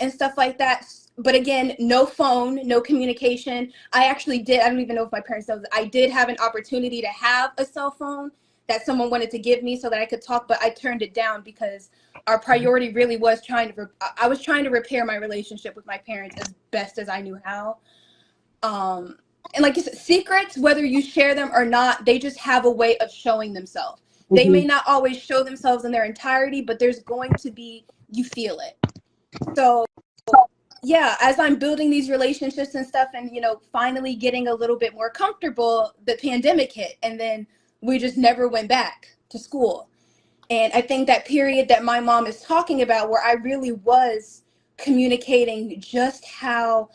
C: and stuff like that. But again, no phone, no communication. I don't even know if my parents know this, I did have an opportunity to have a cell phone that someone wanted to give me so that I could talk, but I turned it down because our priority really was I was trying to repair my relationship with my parents as best as I knew how. And like you said, secrets, whether you share them or not, they just have a way of showing themselves. They may not always show themselves in their entirety, but there's going to be, you feel it. So yeah, as I'm building these relationships and stuff, and, you know, finally getting a little bit more comfortable, the pandemic hit, and then we just never went back to school. And I think that period that my mom is talking about, where I really was communicating just how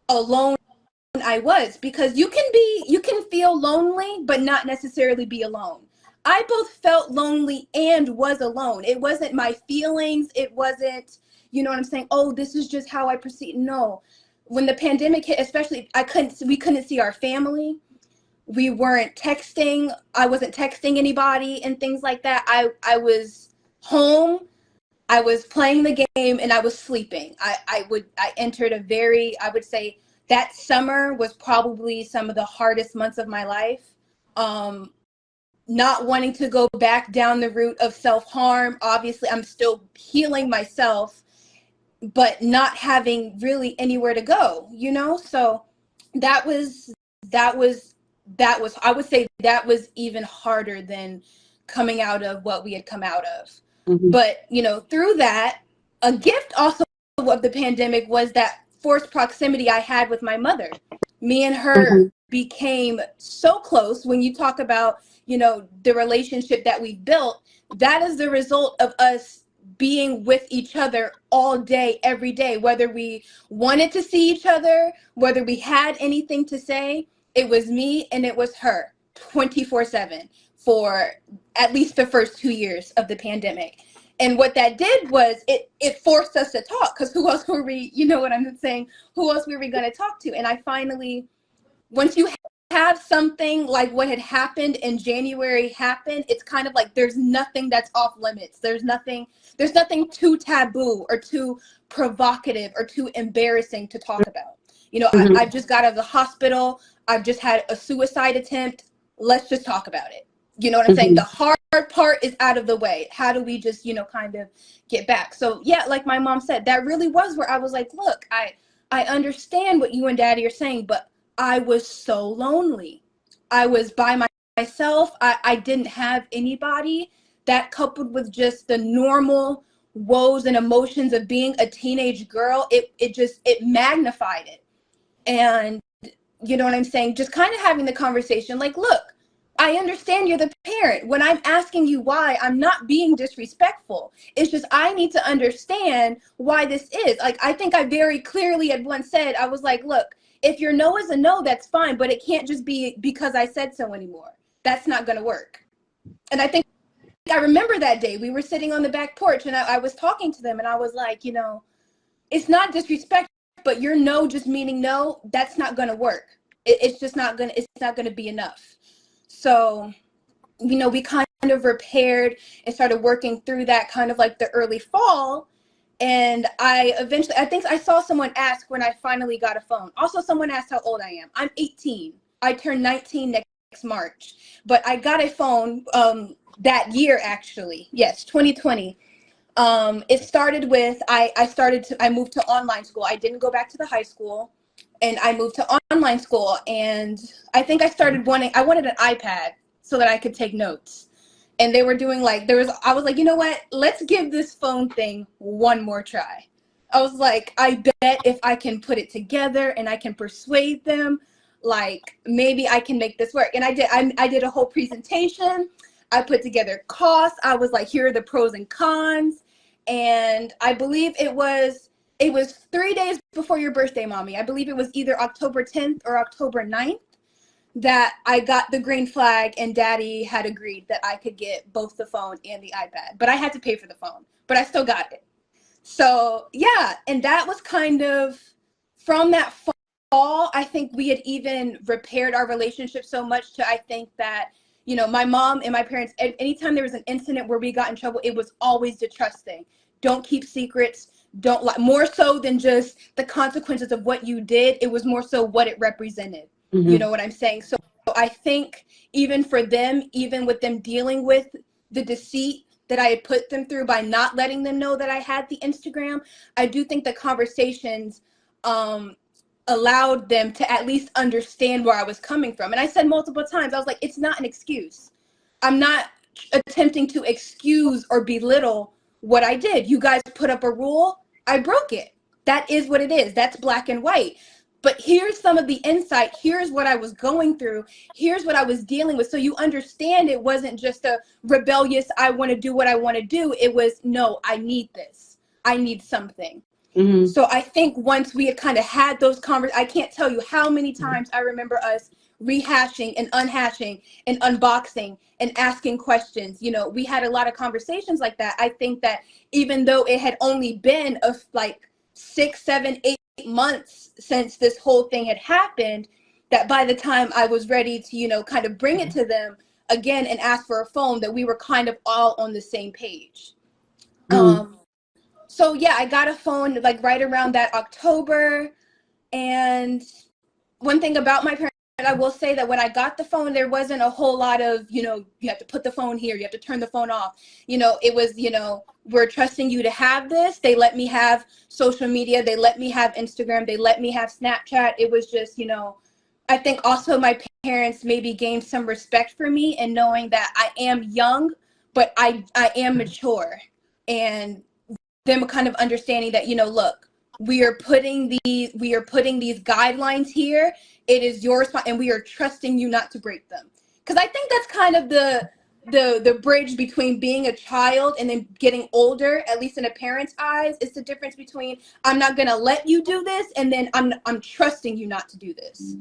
C: alone I was, because you can feel lonely, but not necessarily be alone. I both felt lonely and was alone. It wasn't my feelings. It wasn't, you know what I'm saying? Oh, this is just how I perceive. No, when the pandemic hit, especially, we couldn't see our family. We weren't texting. I wasn't texting anybody and things like that. I was home. I was playing the game and I was sleeping. I entered I would say that summer was probably some of the hardest months of my life. Not wanting to go back down the route of self-harm. Obviously, I'm still healing myself, but not having really anywhere to go, you know? So that was, I would say that was even harder than coming out of what we had come out of. But, you know, through that, a gift also of the pandemic was that forced proximity I had with my mother. Me and her became so close. When you talk about, you know, the relationship that we built, that is the result of us being with each other all day, every day, whether we wanted to see each other, whether we had anything to say. It was me and it was her 24/7 for at least the first 2 years of the pandemic. And what that did was it forced us to talk, because who else were we, you know what I'm saying? Who else were we going to talk to? And I finally, once you have something like what had happened in January happen, it's kind of like there's nothing that's off limits. There's nothing too taboo or too provocative or too embarrassing to talk about. You know, I've just got out of the hospital. I've just had a suicide attempt. Let's just talk about it. You know what I'm saying? The hard part is out of the way. How do we just, you know, kind of get back? So yeah, like my mom said, that really was where I was like, look, I understand what you and daddy are saying, but I was so lonely. I was by myself. I didn't have anybody. That coupled with just the normal woes and emotions of being a teenage girl, it magnified it. And you know what I'm saying? Just kind of having the conversation like, look, I understand you're the parent. When I'm asking you why, I'm not being disrespectful. It's just I need to understand why this is. Like, I think I very clearly had once said, I was like, look, if your no is a no, that's fine, but it can't just be because I said so anymore. That's not going to work. And I think I remember that day we were sitting on the back porch and I was talking to them and I was like, you know, it's not disrespect, but your no just meaning no, that's not going to work. It's just not going to, it's not going to be enough. So, you know, we kind of repaired and started working through that kind of like the early fall. And I think I saw someone ask when I finally got a phone. Also, someone asked how old I am. I'm 18. I turn 19 next March. But I got a phone that year, actually. Yes, 2020. It started with, I moved to online school. I didn't go back to the high school. And I moved to online school. And I think I wanted an iPad so that I could take notes. And they were doing like, I was like, you know what? Let's give this phone thing one more try. I was like, I bet if I can put it together and I can persuade them, like maybe I can make this work. And I did. I did a whole presentation. I put together costs. I was like, here are the pros and cons. And I believe it was 3 days before your birthday, Mommy. I believe it was either October 10th or October 9th. That I got the green flag and Daddy had agreed that I could get both the phone and the iPad, but I had to pay for the phone, but I still got it. So yeah, and that was kind of from that fall. I think we had even repaired our relationship so much to, I think that, you know, my mom and my parents, anytime there was an incident where we got in trouble, it was always the trust thing. Don't keep secrets. Don't lie. More so than just the consequences of what you did. It was more so what it represented. You know what I'm saying? So I think even for them, even with them dealing with the deceit that I had put them through by not letting them know that I had the Instagram, I do think the conversations allowed them to at least understand where I was coming from. And I said multiple times, I was like, it's not an excuse. I'm not attempting to excuse or belittle what I did. You guys put up a rule, I broke it. That is what it is. That's black and white. But here's some of the insight. Here's what I was going through. Here's what I was dealing with. So you understand it wasn't just a rebellious, I want to do what I want to do. It was, no, I need this. I need something. So I think once we had kind of had those conversations, I can't tell you how many times I remember us rehashing and unhashing and unboxing and asking questions. You know, we had a lot of conversations like that. I think that even though it had only been like 6, 7, 8 months since this whole thing had happened, that by the time I was ready to, you know, kind of bring it to them again and ask for a phone, that we were kind of all on the same page. So yeah, I got a phone like right around that October. And one thing about my parents, I will say that when I got the phone, there wasn't a whole lot of, you know, you have to put the phone here, you have to turn the phone off. You know, it was, you know, we're trusting you to have this. They let me have social media. They let me have Instagram. They let me have Snapchat. It was just, you know, I think also my parents maybe gained some respect for me and knowing that I am young, but I am mature. And them kind of understanding that, you know, look, we are putting these guidelines here. It is your response, and we are trusting you not to break them. Because I think that's kind of the bridge between being a child and then getting older, at least in a parent's eyes. It's the difference between I'm not gonna let you do this, and then I'm trusting you not to do this.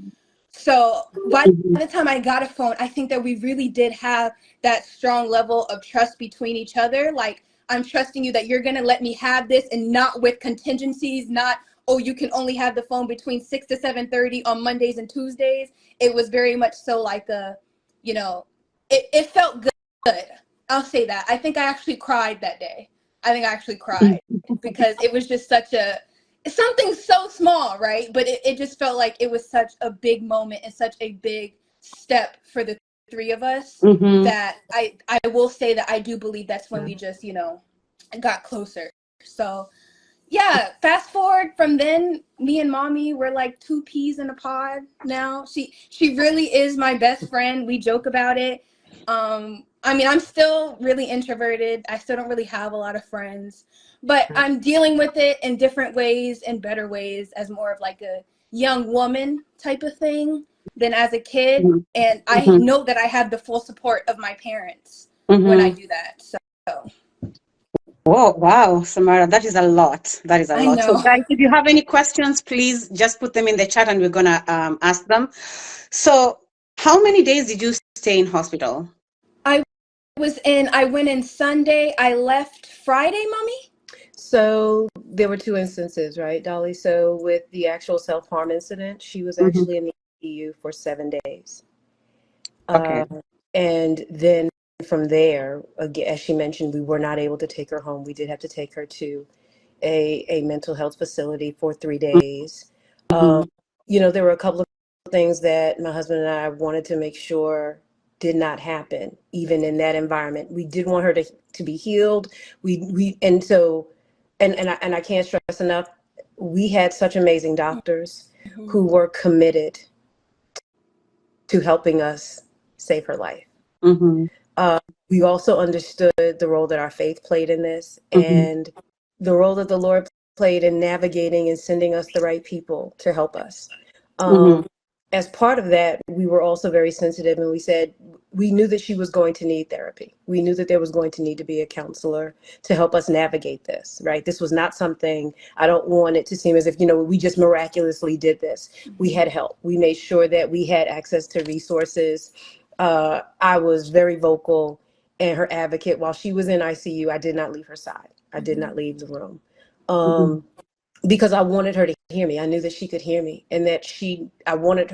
C: So by the time I got a phone, I think that we really did have that strong level of trust between each other. Like, I'm trusting you that you're going to let me have this, and not with contingencies, not, oh, you can only have the phone between 6 to 7:30 on Mondays and Tuesdays. It was very much so like a, you know, it felt good. I'll say that. I think I actually cried that day. I think I actually cried because it was just something so small, right? But it just felt like it was such a big moment and such a big step for the three of us that I will say that I do believe that's when we just, you know, got closer. So yeah, fast forward from then, me and Mommy were like 2 peas in a pod now. She really is my best friend. We joke about it. I mean, I'm still really introverted. I still don't really have a lot of friends, but I'm dealing with it in different ways and better ways as more of like a young woman type of thing than as a kid.
B: Mm-hmm.
C: And I
B: Mm-hmm.
C: know that I have the full support of my parents when I
B: Mm-hmm.
C: do that. So
B: Whoa, wow, Samara, that is a lot. That is a
C: I
B: lot. So,
C: know.
B: guys, if you have any questions, please just put them in the chat and we're going to ask them. So, how many days did you stay in hospital?
C: I went in Sunday. I left Friday, mommy.
A: So there were two instances, right, Dolly? So with the actual self-harm incident, she was
B: Mm-hmm.
A: actually in the EU for 7 days.
B: Okay.
A: And then from there, again, as she mentioned, we were not able to take her home. We did have to take her to a mental health facility for 3 days.
B: Mm-hmm.
A: There were a couple of things that my husband and I wanted to make sure did not happen, even in that environment. We did want her to be healed. And so, and I can't stress enough, we had such amazing doctors who were committed to helping us save her life.
B: Mm-hmm.
A: We also understood the role that our faith played in this,
B: Mm-hmm.
A: and the role that the Lord played in navigating and sending us the right people to help us.
B: Mm-hmm.
A: As part of that, we were also very sensitive, and we said we knew that she was going to need therapy. We knew that there was going to need to be a counselor to help us navigate this, right? This was not something, I don't want it to seem as if, we just miraculously did this. We had help. We made sure that we had access to resources. I was very vocal and her advocate. While she was in ICU, I did not leave her side. I did not leave the room.
B: Mm-hmm.
A: Because I wanted her to hear me. I knew that she could hear me, and that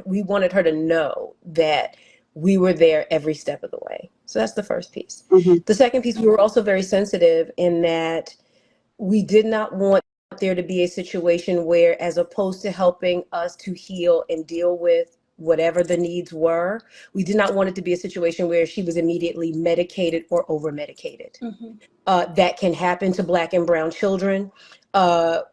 A: we wanted her to know that we were there every step of the way. So that's the first piece.
B: Mm-hmm.
A: The second piece, we were also very sensitive in that we did not want there to be a situation where, as opposed to helping us to heal and deal with whatever the needs were, we did not want it to be a situation where she was immediately medicated or over medicated. That can happen to Black and brown children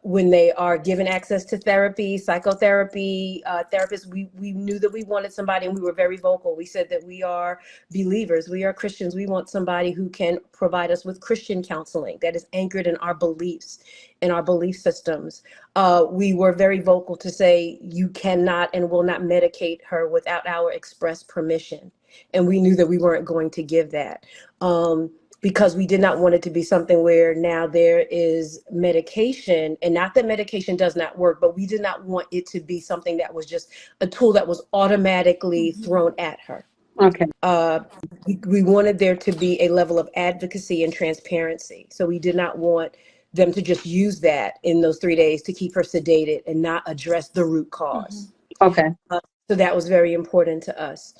A: when they are given access to therapy, psychotherapy, therapists. We knew that we wanted somebody, and we were very vocal. We said that we are believers, we are Christians. We want somebody who can provide us with Christian counseling that is anchored in our beliefs, in our belief systems. We were very vocal to say you cannot and will not medicate her without our express permission. And we knew that we weren't going to give that. Because we did not want it to be something where now there is medication, and not that medication does not work, but we did not want it to be something that was just a tool that was automatically thrown at her.
B: Okay.
A: We wanted there to be a level of advocacy and transparency. So we did not want them to just use that in those 3 days to keep her sedated and not address the root cause.
B: Okay.
A: So that was very important to us.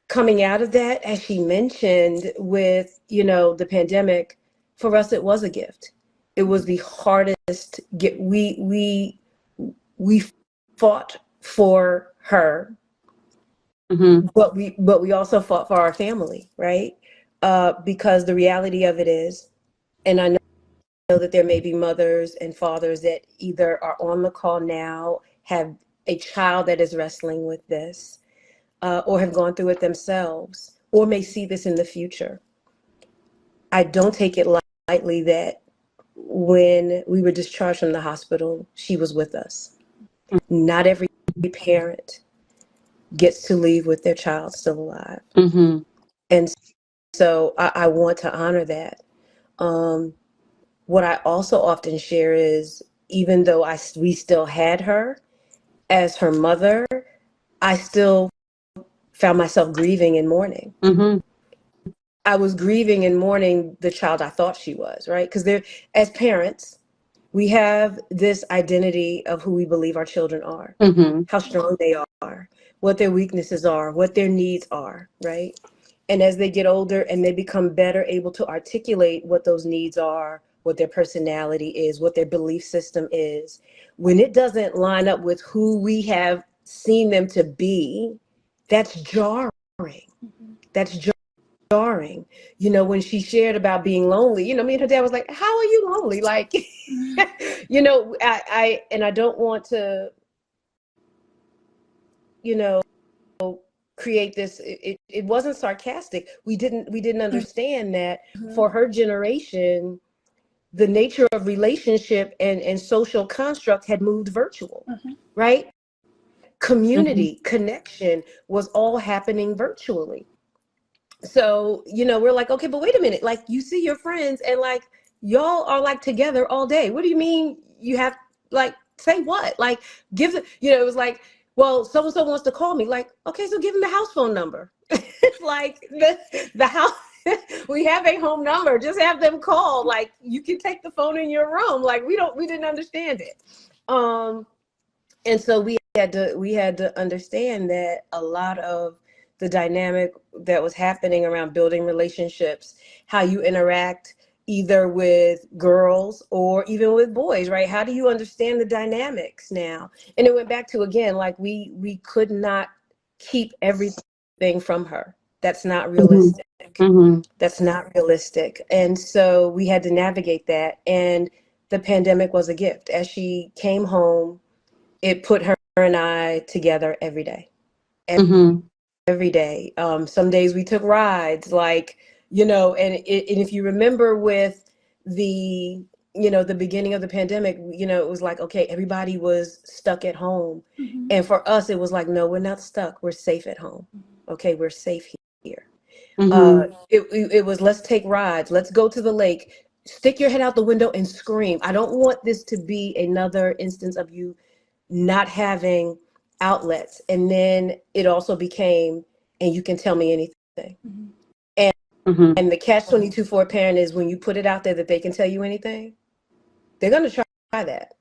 A: Coming out of that, as she mentioned, with the pandemic, for us it was a gift. It was the hardest get. We fought for her,
B: Mm-hmm.
A: but we also fought for our family, right? Because the reality of it is, and I know that there may be mothers and fathers that either are on the call now, have a child that is wrestling with this, or have gone through it themselves, or may see this in the future. I don't take it lightly that when we were discharged from the hospital, she was with us. Not every parent gets to leave with their child still alive.
B: Mm-hmm.
A: And so I want to honor that. What I also often share is, even though we still had her as her mother, I still found myself grieving and mourning.
B: Mm-hmm.
A: I was grieving and mourning the child I thought she was, right? Because as parents, we have this identity of who we believe our children are,
B: Mm-hmm.
A: how strong they are, what their weaknesses are, what their needs are, right? And as they get older and they become better able to articulate what those needs are, what their personality is, what their belief system is, when it doesn't line up with who we have seen them to be, that's jarring. That's jarring. When she shared about being lonely, me and her dad was like, how are you lonely? Like, I don't want to, create this, it wasn't sarcastic. We didn't understand that
C: Mm-hmm.
A: for her generation, the nature of relationship and social construct had moved virtual,
C: Mm-hmm.
A: right? Community, connection was all happening virtually. So, we're like, okay, but wait a minute. Like, you see your friends and like y'all are like together all day. What do you mean you have, like, say what? Like, give it, it was like, well, so and so wants to call me. Like, okay, so give them the house phone number. Like the house, we have a home number. Just have them call. Like, you can take the phone in your room. Like, we didn't understand it. And so we had to understand that a lot of the dynamic that was happening around building relationships, how you interact either with girls or even with boys, right? How do you understand the dynamics now? And it went back to, again, like we could not keep everything from her. That's not realistic. That's not realistic. And so we had to navigate that. And the pandemic was a gift. As she came home, it put her and I together every day. Every day. Some days we took rides, like, and if you remember with the, the beginning of the pandemic, it was like, okay, everybody was stuck at home.
C: Mm-hmm.
A: And for us, it was like, no, we're not stuck. We're safe at home. Okay, we're safe here. It was, let's take rides. Let's go to the lake. Stick your head out the window and scream. I don't want this to be another instance of you not having outlets. And then it also became, and you can tell me anything. And the catch-22 for a parent is when you put it out there that they can tell you anything, they're going to try that.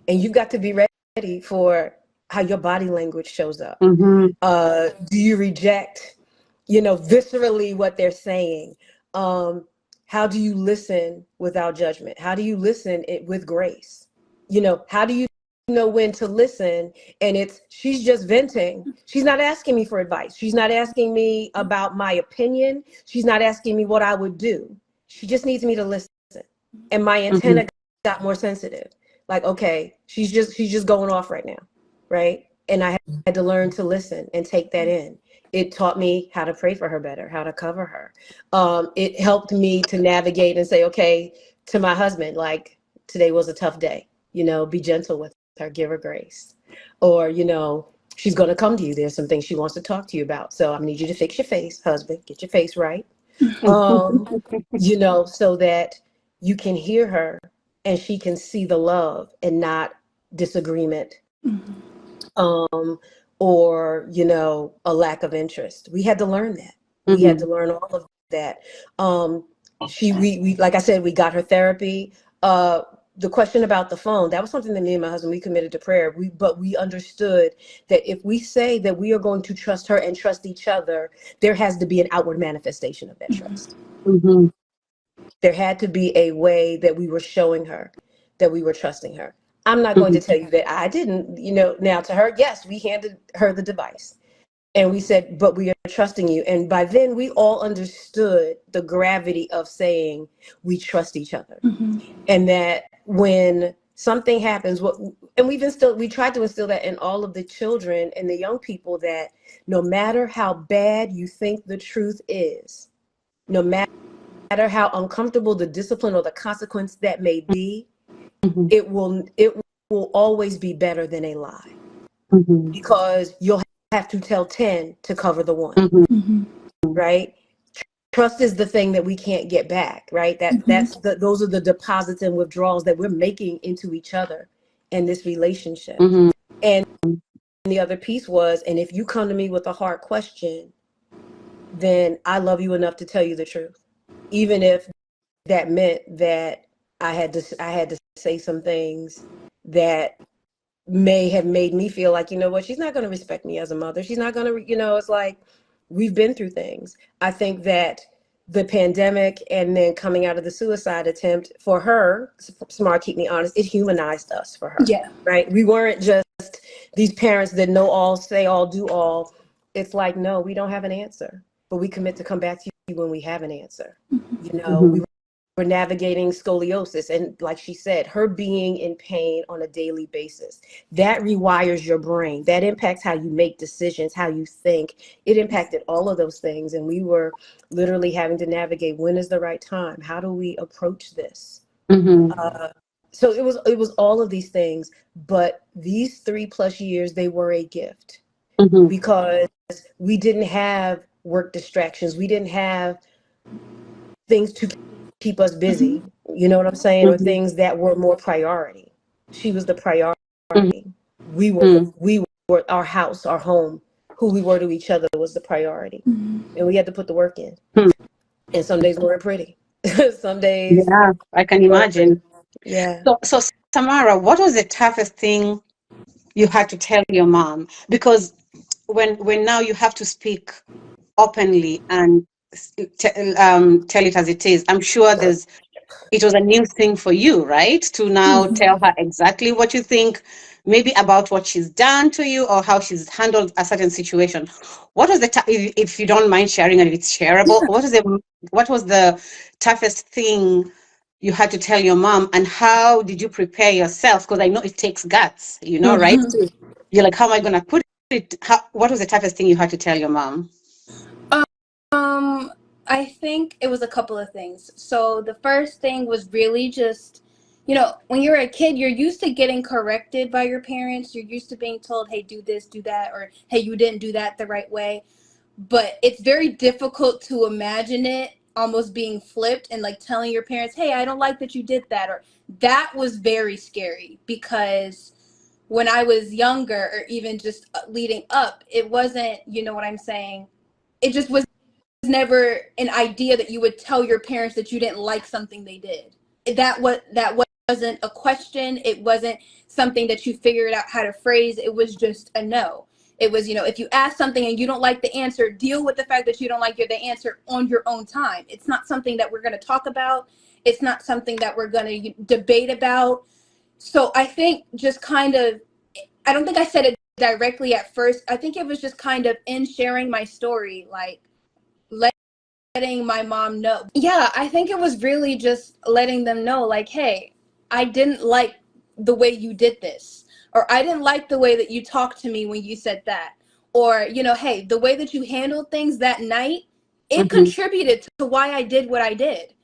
A: And you've got to be ready for how your body language shows up. Do you reject, viscerally what they're saying? How do you listen without judgment? How do you listen with grace? How do you know when to listen? And she's just venting. She's not asking me for advice. She's not asking me about my opinion. She's not asking me what I would do. She just needs me to listen. And my antenna got more sensitive. Like, okay, she's just going off right now, right? And I had to learn to listen and take that in. It taught me how to pray for her better, how to cover her. It helped me to navigate and say, okay, to my husband, like, today was a tough day. Be gentle with her, give her grace. Or, she's going to come to you. There's some things she wants to talk to you about. So I need you to fix your face, husband, get your face right. So that you can hear her and she can see the love and not disagreement. Or, a lack of interest. We had to learn that. We had to learn all of that. We like I said, we got her therapy. The question about the phone, that was something that me and my husband, we committed to prayer. But we understood that if we say that we are going to trust her and trust each other, there has to be an outward manifestation of that trust. There had to be a way that we were showing her that we were trusting her. I'm not going to tell you that I didn't, now to her, yes, we handed her the device and we said, but we are trusting you. And by then we all understood the gravity of saying we trust each other. And that when something happens, and we tried to instill that in all of the children and the young people, that no matter how bad you think the truth is, no matter how uncomfortable the discipline or the consequence that may be, it will always be better than a lie, because you'll have to tell 10 to cover the one, right? Trust is the thing that we can't get back, right? Those are the deposits and withdrawals that we're making into each other in this relationship. And the other piece was, and if you come to me with a hard question, then I love you enough to tell you the truth, even if that meant that I had to say some things that may have made me feel like, what, she's not going to respect me as a mother. She's not going to, it's like, we've been through things. I think that the pandemic and then coming out of the suicide attempt for her, Samara, keep me honest, it humanized us for her.
C: Yeah.
A: Right. We weren't just these parents that know all, say all, do all. It's like, no, we don't have an answer, but we commit to come back to you when we have an answer. We navigating scoliosis. And like she said, her being in pain on a daily basis, that rewires your brain. That impacts how you make decisions, how you think. It impacted all of those things. And we were literally having to navigate, when is the right time? How do we approach this? So it was all of these things. But these 3+ years, they were a gift, because we didn't have work distractions. We didn't have things to keep us busy, you know what I'm saying, or things that were more priority. She was the priority. We were our house, our home, who we were to each other was the priority. And we had to put the work in. And some days weren't pretty. Some days,
B: Yeah, I can imagine.
A: yeah.
B: So Samara, what was the toughest thing you had to tell your mom? Because when now you have to speak openly and tell it as it is, I'm sure it was a new thing for you, right? To now tell her exactly what you think, maybe about what she's done to you or how she's handled a certain situation. What was if you don't mind sharing and if it's shareable, what was the toughest thing you had to tell your mom, and how did you prepare yourself? Because I know it takes guts, right? You're like, how am I going to put it? What was the toughest thing you had to tell your mom?
C: I think it was a couple of things. So the first thing was really just, when you're a kid, you're used to getting corrected by your parents. You're used to being told, hey, do this, do that, or hey, you didn't do that the right way. But it's very difficult to imagine it almost being flipped and like telling your parents, hey, I don't like that you did that. Or that was very scary, because when I was younger, or even just leading up, it wasn't, you know what I'm saying? It just was never an idea that you would tell your parents that you didn't like something they did. That wasn't a question. It wasn't something that you figured out how to phrase. It was just a no. It was, if you ask something and you don't like the answer, deal with the fact that you don't like the answer on your own time. It's not something that we're going to talk about. It's not something that we're going to debate about. So I think just kind of, I don't think I said it directly at first. I think it was just kind of in sharing my story, like letting my mom know. Yeah, I think it was really just letting them know, like, hey, I didn't like the way you did this, or I didn't like the way that you talked to me when you said that, or, hey, the way that you handled things that night, it contributed to why I did what I did,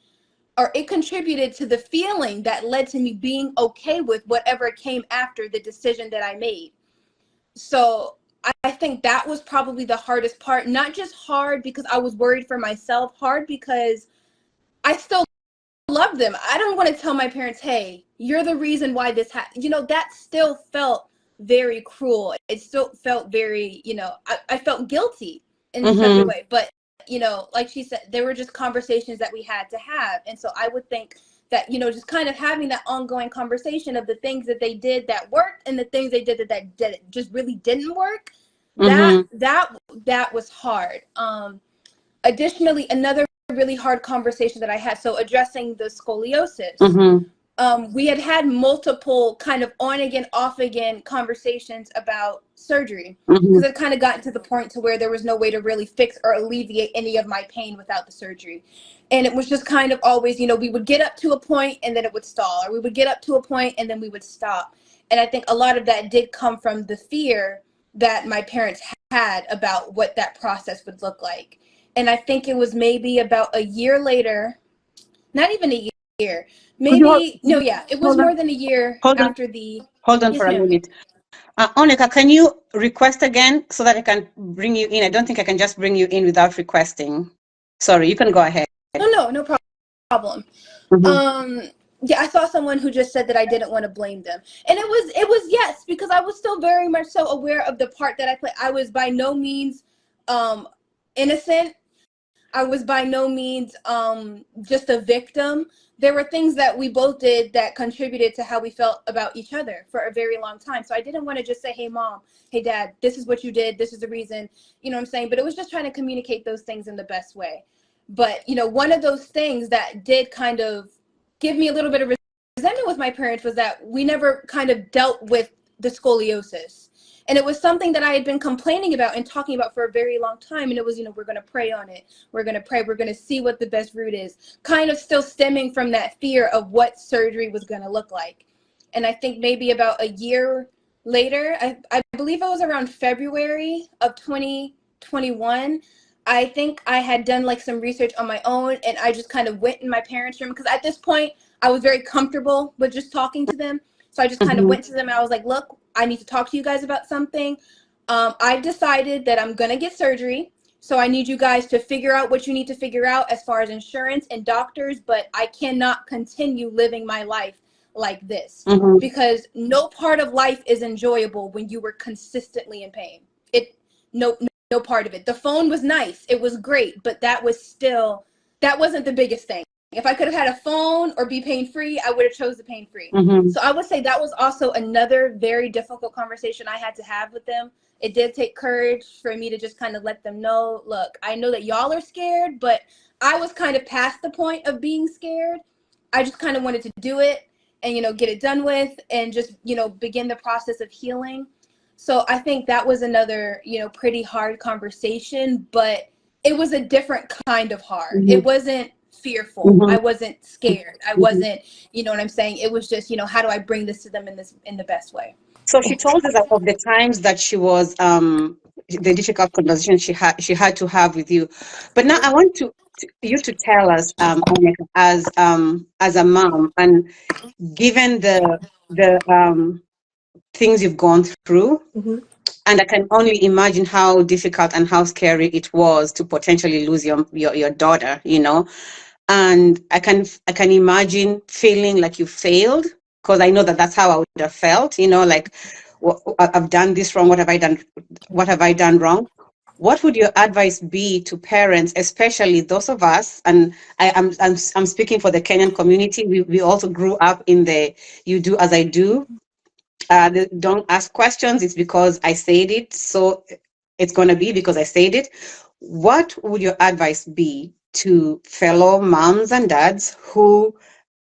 C: or it contributed to the feeling that led to me being okay with whatever came after the decision that I made. So I think that was probably the hardest part. Not just hard because I was worried for myself, hard because I still love them. I don't want to tell my parents, hey, you're the reason why this happened. That still felt very cruel. It still felt very, I felt guilty in such a way. But, like she said, there were just conversations that we had to have. And so I would think that, just kind of having that ongoing conversation of the things that they did that worked and the things they did that just really didn't work, that was hard. Additionally, another really hard conversation that I had, so addressing the scoliosis, we had multiple kind of on again, off again conversations about surgery, because it kind of gotten to the point to where there was no way to really fix or alleviate any of my pain without the surgery. And it was just kind of always, we would get up to a point and then it would stall, or we would get up to a point and then we would stop. And I think a lot of that did come from the fear that my parents had about what that process would look like. And I think it was maybe about a year later, not even a year, maybe, no, yeah, it was more than a year after the...
B: Hold on
C: Yes,
B: for a
C: ma'am.
B: minute. Oneka, can you request again so that I can bring you in? I don't think I can just bring you in without requesting. Sorry, you can go ahead.
C: No problem. Yeah, I saw someone who just said that I didn't want to blame them. And it was yes, because I was still very much so aware of the part that I played. I was by no means innocent. I was by no means just a victim. There were things that we both did that contributed to how we felt about each other for a very long time. So I didn't want to just say, hey, mom, hey, dad, this is what you did. This is the reason, you know what I'm saying? But it was just trying to communicate those things in the best way. But, one of those things that did kind of give me a little bit of resentment with my parents was that we never kind of dealt with the scoliosis. And it was something that I had been complaining about and talking about for a very long time. And it was, we're going to pray on it. We're going to pray. We're going to see what the best route is. Kind of still stemming from that fear of what surgery was going to look like. And I think maybe about a year later, I believe it was around February of 2021, I think I had done like some research on my own, and I just kind of went in my parents' room, because at this point I was very comfortable with just talking to them. So I just kind of went to them and I was like, look, I need to talk to you guys about something. I've decided that I'm going to get surgery. So I need you guys to figure out what you need to figure out as far as insurance and doctors, but I cannot continue living my life like this, because no part of life is enjoyable when you were consistently in pain. No part of it. The phone was nice. It was great, but that wasn't the biggest thing. If I could have had a phone or be pain-free, I would have chose the pain-free. So I would say that was also another very difficult conversation I had to have with them. It did take courage for me to just kind of let them know, look, I know that y'all are scared, but I was kind of past the point of being scared. I just kind of wanted to do it and, get it done with, and just, begin the process of healing. So I think that was another, pretty hard conversation, but it was a different kind of hard. It wasn't fearful. I wasn't scared. I wasn't, what I'm saying? It was just, how do I bring this to them in the best way?
B: So she told us of the times that she was the difficult conversation she had to have with you. But now I want you to tell us, Oneka, as a mom, and given the things you've gone through, and I can only imagine how difficult and how scary it was to potentially lose your daughter, and I can imagine feeling like you failed, because I know that that's how I would have felt, like, I've done this wrong. What have I done wrong? What would your advice be to parents, especially those of us, and I'm speaking for the Kenyan community. We also grew up in the "you do as I do." Don't ask questions. It's because I said it, so it's going to be because I said it. What would your advice be to fellow moms and dads who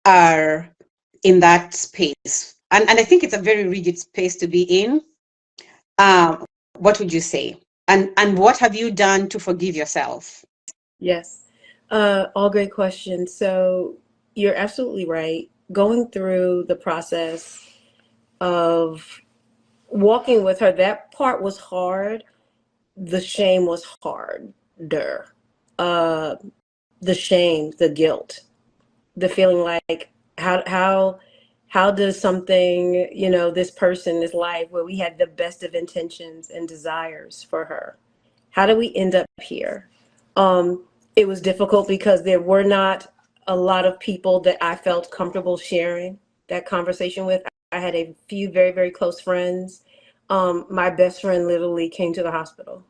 B: are in that space? And I think it's a very rigid space to be in. What would you say? And what have you done to forgive yourself?
A: Yes. All great questions. So you're absolutely right. Going through the process of walking with her, that part was hard. The shame was harder. The shame, the guilt, the feeling like how does something, this person, this life where we had the best of intentions and desires for her, how do we end up here? It was difficult because there were not a lot of people that I felt comfortable sharing that conversation with. I had a few very, very close friends. My best friend literally came to the hospital,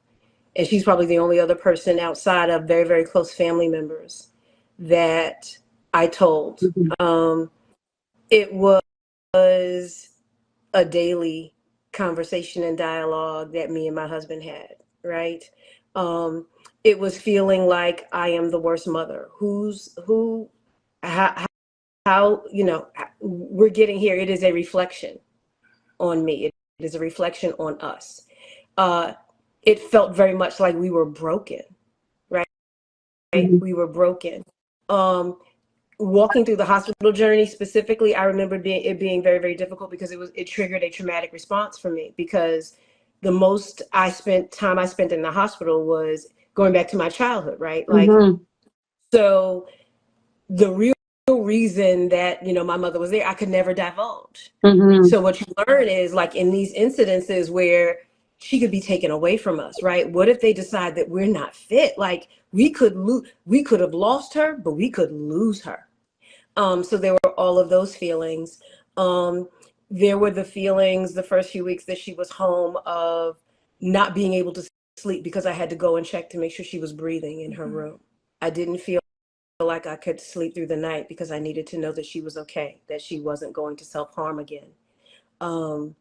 A: and she's probably the only other person outside of very, very close family members that I told. It was a daily conversation and dialogue that me and my husband had, right? It was feeling like I am the worst mother. How, we're getting here. It is a reflection on me. It is a reflection on us. It felt very much like we were broken, right? We were broken. Walking through the hospital journey specifically, I remember it being very, very difficult because it triggered a traumatic response for me, because the most time I spent in the hospital was going back to my childhood, right? Like, so the real reason that, my mother was there, I could never divulge. So what you learn is, like, in these incidences where she could be taken away from us, right? What if they decide that we're not fit? Like, we could have lost her, but we could lose her. So there were all of those feelings. There were the feelings the first few weeks that she was home of not being able to sleep because I had to go and check to make sure she was breathing in her room. I didn't feel like I could sleep through the night because I needed to know that she was okay, that she wasn't going to self-harm again. So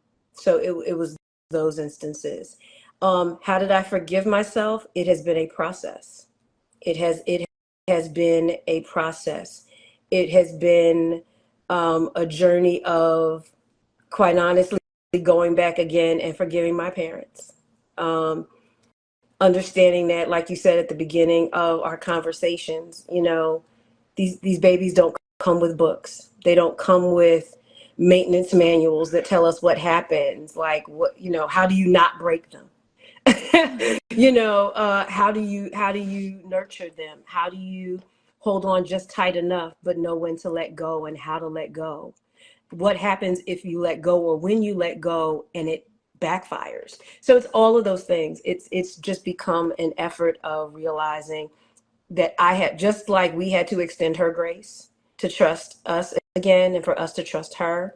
A: it was those instances. How did I forgive myself? It has been a process. It has been a process. It has been a journey of, quite honestly, going back again and forgiving my parents. Understanding that, like you said at the beginning of our conversations, these babies don't come with books. They don't come with maintenance manuals that tell us what happens. Like, how do you not break them? How do you nurture them? How do you hold on just tight enough, but know when to let go and how to let go? What happens if you let go, or when you let go and it backfires? So it's all of those things. It's just become an effort of realizing that I had, just like we had to extend her grace to trust us again, and for us to trust her,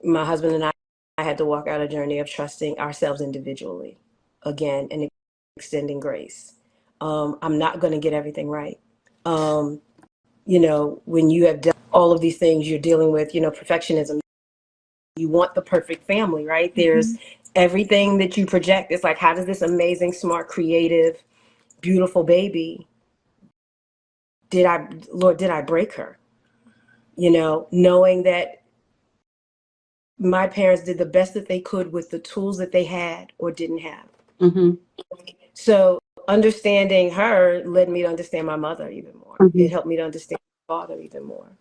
A: my husband and I had to walk out a journey of trusting ourselves individually again and extending grace. I'm not going to get everything right. When you have done all of these things, you're dealing with, perfectionism. You want the perfect family, right? There's everything that you project. It's like, how does this amazing, smart, creative, beautiful baby, did I break her? Knowing that my parents did the best that they could with the tools that they had or didn't have. So understanding her led me to understand my mother even more. It helped me to understand my father even more.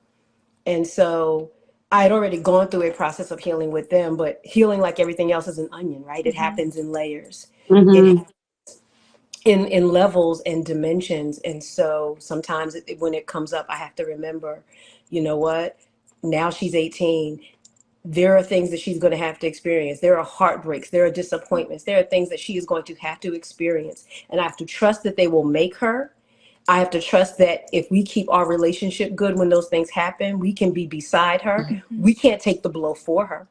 A: And so I had already gone through a process of healing with them, but healing, like everything else, is an onion, right? It happens in layers. It happens in levels and dimensions. And so sometimes when it comes up, I have to remember, you know what? Now she's 18. There are things that she's going to have to experience. There are heartbreaks. There are disappointments. There are things that she is going to have to experience. And I have to trust that they will make her. I have to trust that if we keep our relationship good when those things happen, we can be beside her. We can't take the blow for her,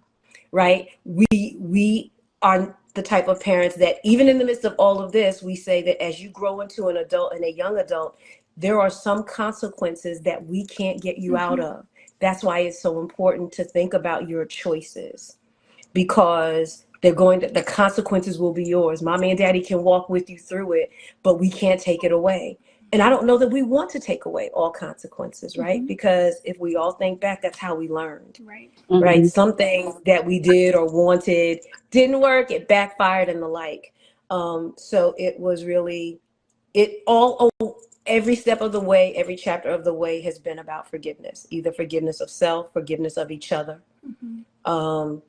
A: right? We are the type of parents that even in the midst of all of this, we say that as you grow into an adult and a young adult, there are some consequences that we can't get you out of. That's why it's so important to think about your choices, because the consequences will be yours. Mommy and daddy can walk with you through it, but we can't take it away. And I don't know that we want to take away all consequences, right? Because if we all think back, that's how we learned, right? Something that we did or wanted didn't work, it backfired and the like. So it was really, every step of the way, every chapter of the way has been about forgiveness, either forgiveness of self, forgiveness of each other, and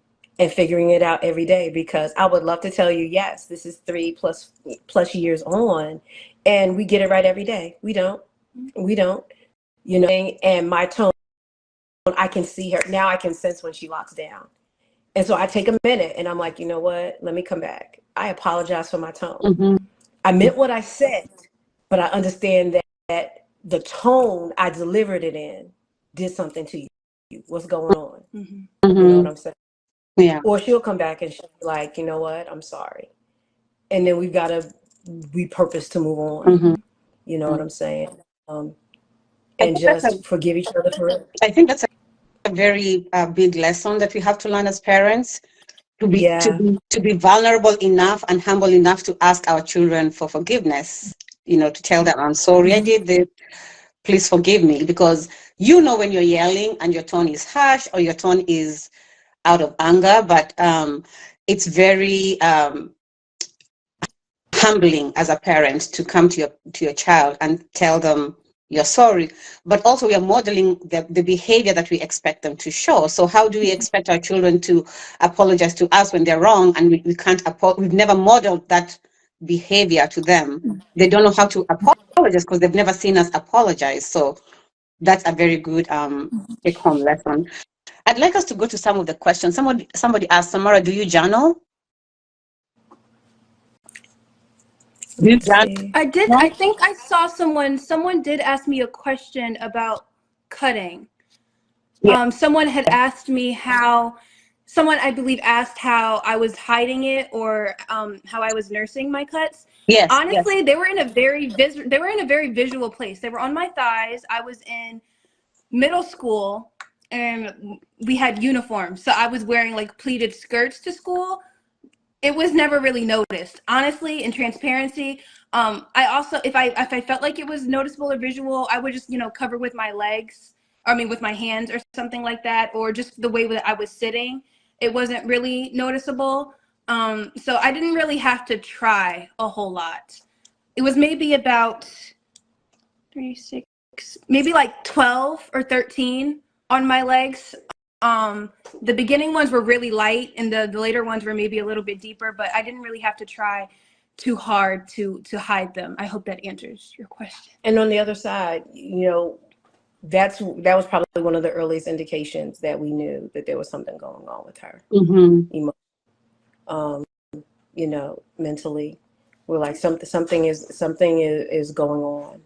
A: figuring it out every day. Because I would love to tell you, yes, this is 3+ years on, and we get it right every day. We don't, and my tone, I can see her now. I can sense when she locks down. And so I take a minute and I'm like, you know what? Let me come back. I apologize for my tone. I meant what I said, but I understand that the tone I delivered it in did something to you. What's going on? You know what I'm saying?
B: Yeah.
A: Or she'll come back and she'll be like, you know what? I'm sorry. And then we've got to repurpose to move on. You know what I'm saying? And just forgive each other for it.
B: I think that's a very big lesson that we have to learn as parents, to be vulnerable enough and humble enough to ask our children for forgiveness, to tell them, I'm sorry I did this, please forgive me. Because when you're yelling and your tone is harsh or your tone is out of anger, but it's very humbling as a parent to come to your child and tell them you're sorry, but also we are modeling the behavior that we expect them to show. So how do we expect our children to apologize to us when they're wrong, and we can't we've never modeled that behavior to them. They don't know how to apologize because they've never seen us apologize. So that's a very good take-home lesson. I'd like us to go to some of the questions. Somebody asked, Samara, do you journal?
C: I did. I think I saw someone did ask me a question about cutting. Someone had asked me someone I believe asked how I was hiding it, or how I was nursing my cuts.
B: Yes.
C: Honestly, they were in a very visual place. They were on my thighs. I was in middle school and we had uniforms. So I was wearing like pleated skirts to school. It was never really noticed, honestly. In transparency, I also, if I felt like it was noticeable or visual, I would just cover with my legs, with my hands or something like that, or just the way that I was sitting. it wasn't really noticeable. So I didn't really have to try a whole lot. It was maybe about 36, maybe like 12 or 13 on my legs. The beginning ones were really light, and the later ones were maybe a little bit deeper, but I didn't really have to try too hard to hide them. I hope that answers your question.
A: And on the other side, that was probably one of the earliest indications that we knew that there was something going on with her. Mentally, we're like, something is going on.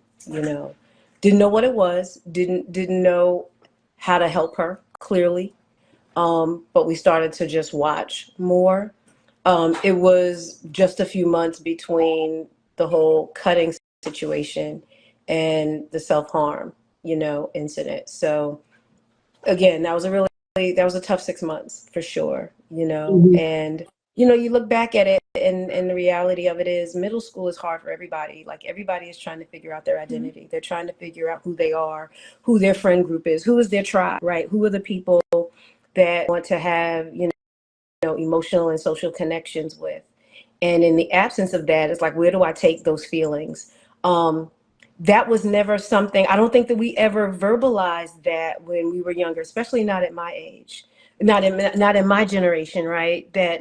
A: Didn't know what it was. Didn't know how to help her clearly. But we started to just watch more. It was just a few months between the whole cutting situation and the self-harm, incident. So again, that was a tough 6 months for sure, and you look back at it, and the reality of it is middle school is hard for everybody. Like, everybody is trying to figure out their identity. They're trying to figure out who they are, who their friend group is, who is their tribe, right? Who are the people that want to have, emotional and social connections with. And in the absence of that, it's like, where do I take those feelings? That was never something, I don't think that we ever verbalized that when we were younger, especially not at my age, not in my generation, right? That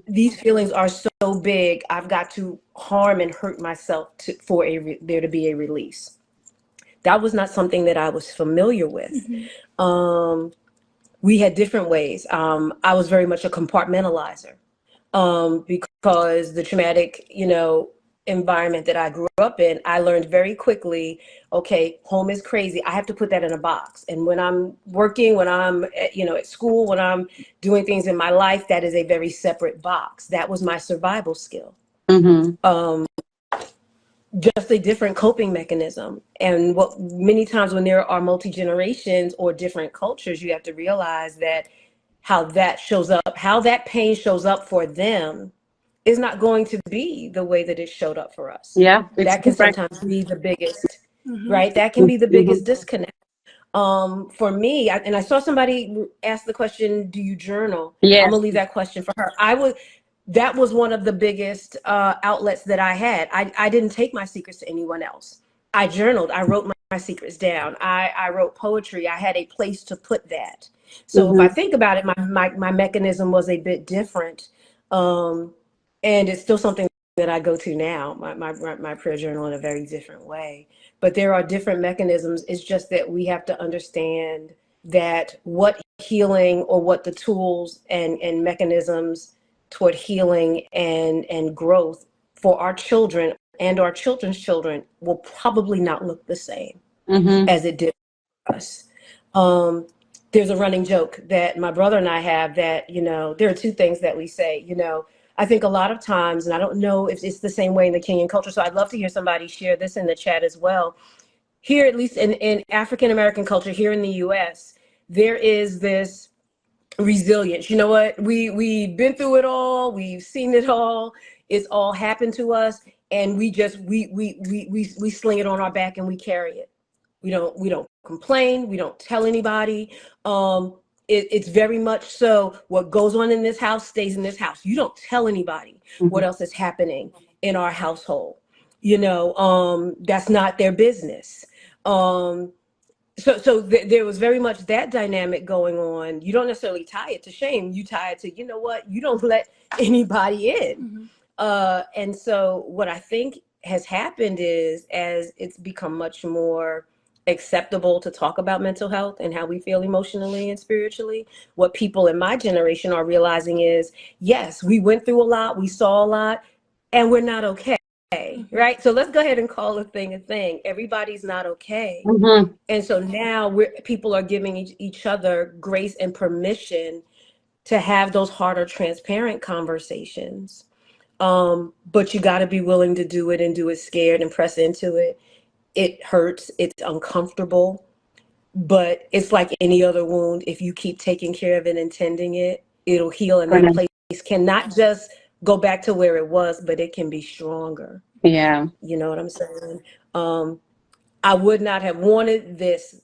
A: these feelings are so big, I've got to harm and hurt myself for there to be a release. That was not something that I was familiar with. We had different ways. I was very much a compartmentalizer, because the traumatic, environment that I grew up in, I learned very quickly, okay, home is crazy. I have to put that in a box. And when I'm working, when I'm at school, when I'm doing things in my life, that is a very separate box. That was my survival skill. Just a different coping mechanism. And what many times when there are multi-generations or different cultures, you have to realize that how that shows up, how that pain shows up for them is not going to be the way that it showed up for us.
B: Yeah,
A: that can sometimes be the biggest, right? That can be the biggest disconnect. For me, and I saw somebody ask the question, do you journal?
B: Yeah.
A: I'm gonna leave that question for her. That was one of the biggest outlets that I had. I didn't take my secrets to anyone else. I journaled. I wrote my secrets down. I wrote poetry. I had a place to put that. So if I think about it, my mechanism was a bit different. And it's still something that I go to now, my prayer journal, in a very different way. But there are different mechanisms. It's just that we have to understand that what healing, or what the tools and mechanisms toward healing and growth for our children and our children's children will probably not look the same as it did for us. There's a running joke that my brother and I have that, there are two things that we say. I think a lot of times, and I don't know if it's the same way in the Kenyan culture, so I'd love to hear somebody share this in the chat as well. Here, at least in African-American culture, here in the US, there is this resilience. You know what? We've been through it all. We've seen it all. It's all happened to us. And we sling it on our back and we carry it. We don't complain. We don't tell anybody. It's very much so what goes on in this house stays in this house. You don't tell anybody what else is happening in our household. That's not their business. So there was very much that dynamic going on. You don't necessarily tie it to shame. You tie it to, you don't let anybody in. And so what I think has happened is, as it's become much more acceptable to talk about mental health and how we feel emotionally and spiritually, what people in my generation are realizing is, yes, we went through a lot, we saw a lot, and we're not okay. Right? So let's go ahead and call a thing a thing. Everybody's not okay. And so now people are giving each other grace and permission to have those harder, transparent conversations. But you got to be willing to do it, and do it scared and press into it. It hurts. It's uncomfortable. But it's like any other wound. If you keep taking care of it and tending it, it'll heal. And that place cannot just go back to where it was, but it can be stronger.
B: Yeah.
A: You know what I'm saying? I would not have wanted this,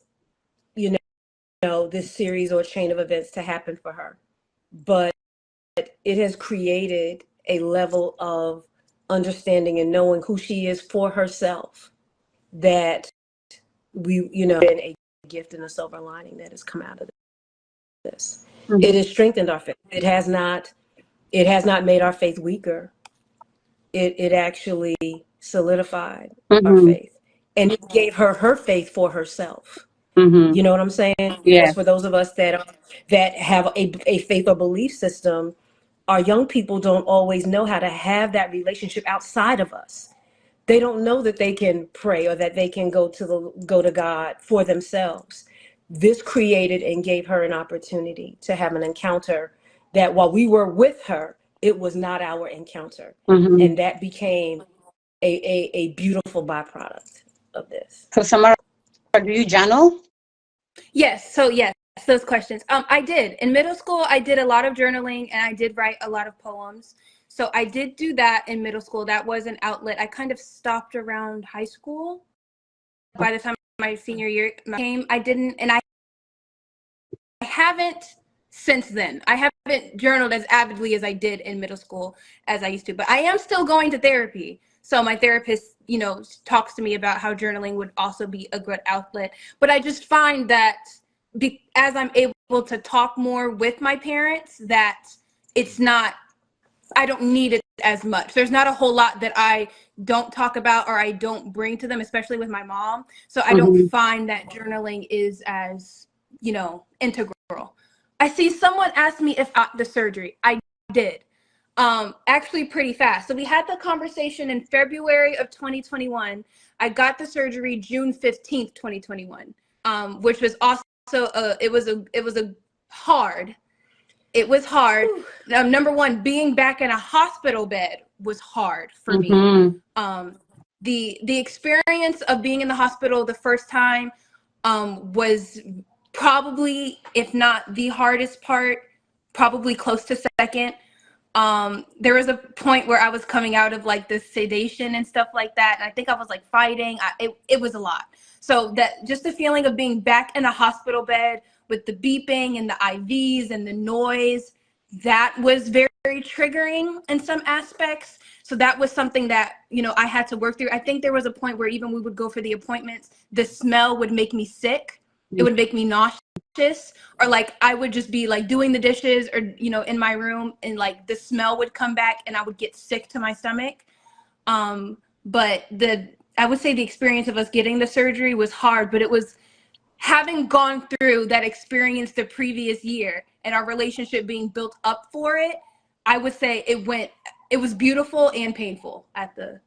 A: this series or chain of events to happen for her. but it has created a level of understanding and knowing who she is for herself that we, been a gift and a silver lining that has come out of this. It has strengthened our faith. It has not made our faith weaker. It actually solidified our faith, and it gave her her faith for herself. You know what I'm saying?
B: Yeah.
A: For those of us that have a faith or belief system, our young people don't always know how to have that relationship outside of us. They don't know that they can pray or that they can go to God for themselves. This created and gave her an opportunity to have an encounter that while we were with her, it was not our encounter. And that became a beautiful byproduct of this.
B: So Samara, do you journal?
C: Yes. So yes, those questions. I did. In middle school, I did a lot of journaling and I did write a lot of poems. So I did do that in middle school. That was an outlet. I kind of stopped around high school. By the time my senior year came, I didn't, and I haven't since then. I haven't journaled as avidly as I did in middle school as I used to, but I am still going to therapy. So my therapist, talks to me about how journaling would also be a good outlet. But I just find that as I'm able to talk more with my parents, that I don't need it as much. There's not a whole lot that I don't talk about or I don't bring to them, especially with my mom. So I don't find that journaling is as, integral. I see someone asked me if the surgery. I did. Actually pretty fast. So we had the conversation in February of 2021. I got the surgery June 15th, 2021, which was also it was hard. Number one, being back in a hospital bed was hard for me. The experience of being in the hospital the first time was probably, if not the hardest part, probably close to second. There was a point where I was coming out of like this sedation and stuff like that, and I think I was like fighting. It was a lot. So that just the feeling of being back in a hospital bed with the beeping and the IVs and the noise, that was very, very triggering in some aspects. So that was something that, I had to work through. I think there was a point where even we would go for the appointments, the smell would make me sick. It would make me nauseous, or like I would just be like doing the dishes or, in my room, and like the smell would come back and I would get sick to my stomach. But I would say the experience of us getting the surgery was hard, but it was having gone through that experience the previous year and our relationship being built up for it. I would say it was beautiful and painful at the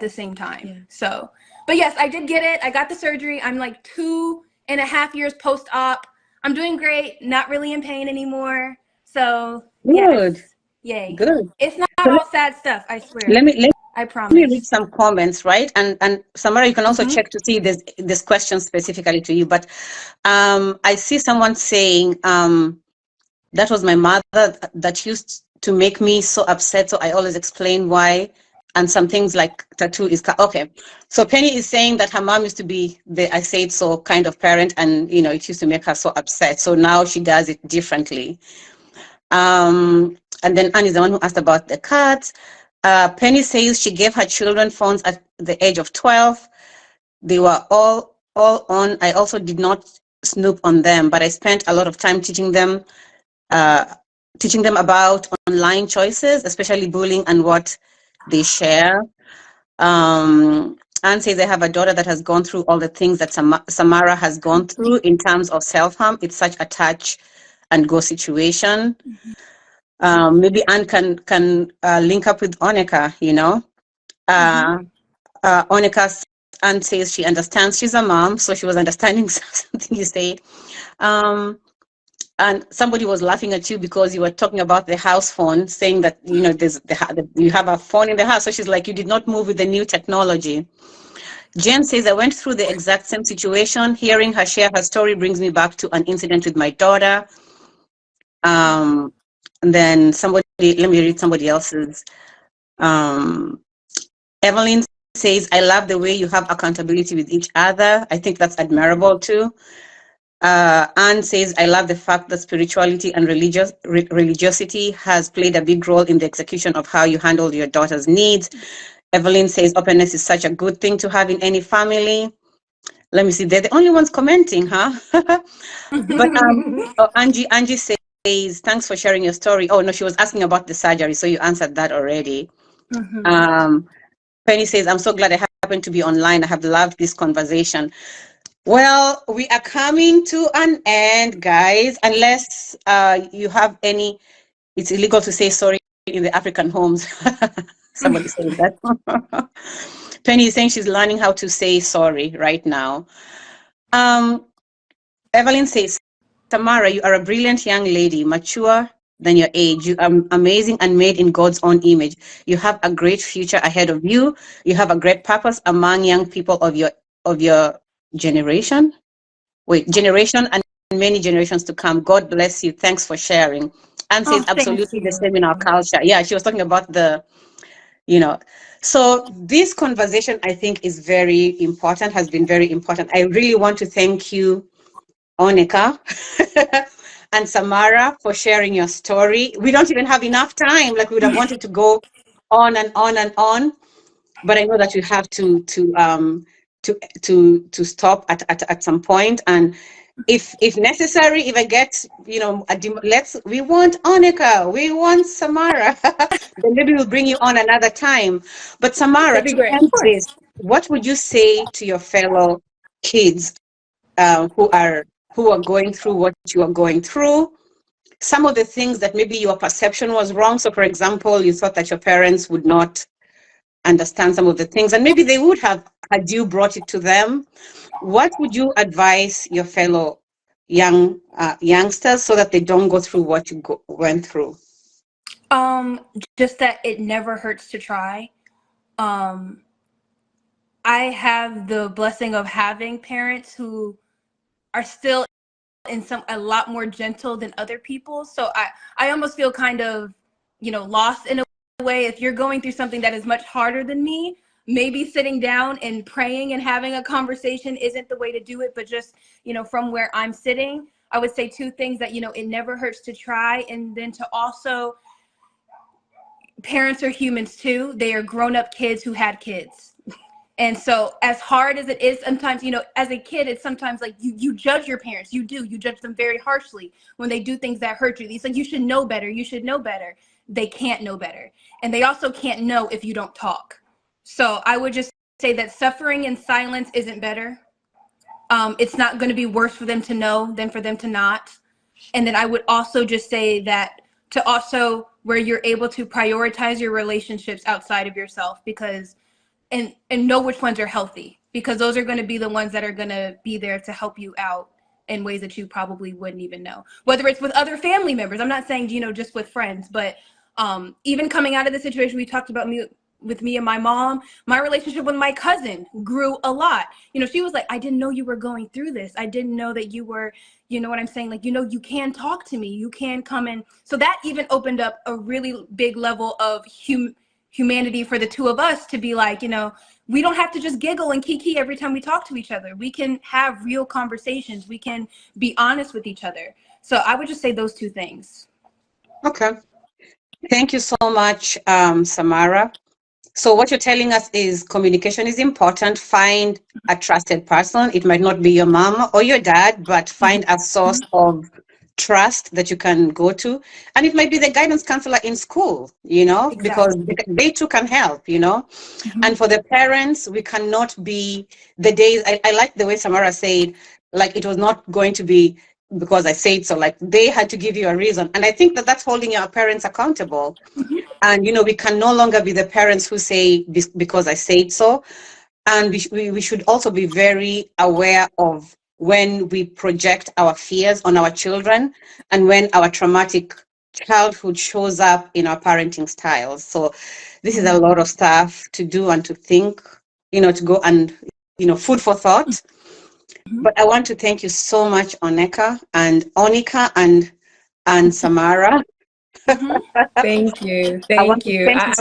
C: same time. Yeah. So, but yes, I did get it. I got the surgery. I'm like 2.5 years post-op. I'm doing great. Not really in pain anymore. So
B: Good.
C: Yes. Yay.
B: Good.
C: It's not all sad stuff, I swear. I promise.
B: Let me read some comments, right? And Samara, you can also check to see this question specifically to you. But I see someone saying that was my mother that used to make me so upset. So I always explain why. And some things like tattoo is okay. So Penny is saying that her mom used to be the I say it so kind of parent, and it used to make her so upset. So now she does it differently. And then Anne is the one who asked about the cats. Penny says she gave her children phones at the age of 12. They were all on. I also did not snoop on them, but I spent a lot of time teaching them about online choices, especially bullying and what they share. Anne says I have a daughter that has gone through all the things that Samara has gone through in terms of self-harm. It's such a touch and go situation. Maybe Anne can link up with Oneka, Oneka, Anne says she understands, she's a mom, so she was understanding something you say. And somebody was laughing at you because you were talking about the house phone, saying that, you have a phone in the house. So she's like, you did not move with the new technology. Jen says, I went through the exact same situation. Hearing her share her story brings me back to an incident with my daughter. And then let me read somebody else's. Evelyn says, I love the way you have accountability with each other. I think that's admirable too. Anne says, I love the fact that spirituality and religiosity has played a big role in the execution of how you handle your daughter's needs. Evelyn says, openness is such a good thing to have in any family. Let me see, they're the only ones commenting, huh? But Angie says, thanks for sharing your story. Oh, no, she was asking about the surgery, so you answered that already. Penny says, I'm so glad I happened to be online. I have loved this conversation. Well, we are coming to an end, guys, unless you have any, it's illegal to say sorry in the African homes. Somebody said that. Penny is saying she's learning how to say sorry right now. Evelyn says, Samara, you are a brilliant young lady, mature than your age. You are amazing and made in God's own image. You have a great future ahead of you. You have a great purpose among young people of your generation. Generation and many generations to come. God bless you. Thanks for sharing. And says absolutely the same in our culture. Yeah, she was talking about the, so this conversation I think is very important, has been very important. I really want to thank you, Oneka and Samara, for sharing your story. We don't even have enough time. Like, we would have wanted to go on and on and on, but I know that we have to stop at some point. And if necessary, if I get, we want Oneka, we want Samara, then maybe we'll bring you on another time. But Samara, to end this, what would you say to your fellow kids who are going through what you are going through? Some of the things that maybe your perception was wrong. So, for example, you thought that your parents would not understand some of the things, and maybe they would have had you brought it to them. What would you advise your fellow youngsters so that they don't go through what you went through?
C: Just that it never hurts to try. I have the blessing of having parents who are still a lot more gentle than other people. So I almost feel kind of, lost in a way. If you're going through something that is much harder than me, maybe sitting down and praying and having a conversation isn't the way to do it. But just, from where I'm sitting, I would say two things: that, it never hurts to try. And then to also, parents are humans too. They are grown-up kids who had kids. And so as hard as it is, sometimes, as a kid, it's sometimes like you judge your parents. You judge them very harshly when they do things that hurt you. It's like, you should know better. You should know better. They can't know better. And they also can't know if you don't talk. So I would just say that suffering in silence isn't better. It's not going to be worse for them to know than for them to not. And then I would also just say that to also, where you're able to prioritize your relationships outside of yourself, because and know which ones are healthy, because those are going to be the ones that are going to be there to help you out in ways that you probably wouldn't even know, whether it's with other family members. I'm not saying, just with friends, but even coming out of the situation we talked about, with me and my mom, my relationship with my cousin grew a lot. She was like, I didn't know you were going through this. I didn't know that you were, you know what I'm saying? Like, you can talk to me, you can come in. So that even opened up a really big level of humanity for the two of us to be like, we don't have to just giggle and kiki every time we talk to each other. We can have real conversations. We can be honest with each other. So I would just say those two things.
B: Okay. Thank you so much, Samara. So what you're telling us is communication is important. Find a trusted person. It might not be your mom or your dad, but find a source of trust that you can go to. And it might be the guidance counselor in school,
C: Exactly.
B: because they too can help, And for the parents, we cannot be the days, I like the way Samara said, like, it was not going to be because I said so, like they had to give you a reason. And I think that that's holding our parents accountable. And, we can no longer be the parents who say, because I said so. And we should also be very aware of when we project our fears on our children and when our traumatic childhood shows up in our parenting styles. So this is a lot of stuff to do and to think, to go and, food for thought. But I want to thank you so much, Oneka and Oneka and Samara.
A: Thank you. Thank you. I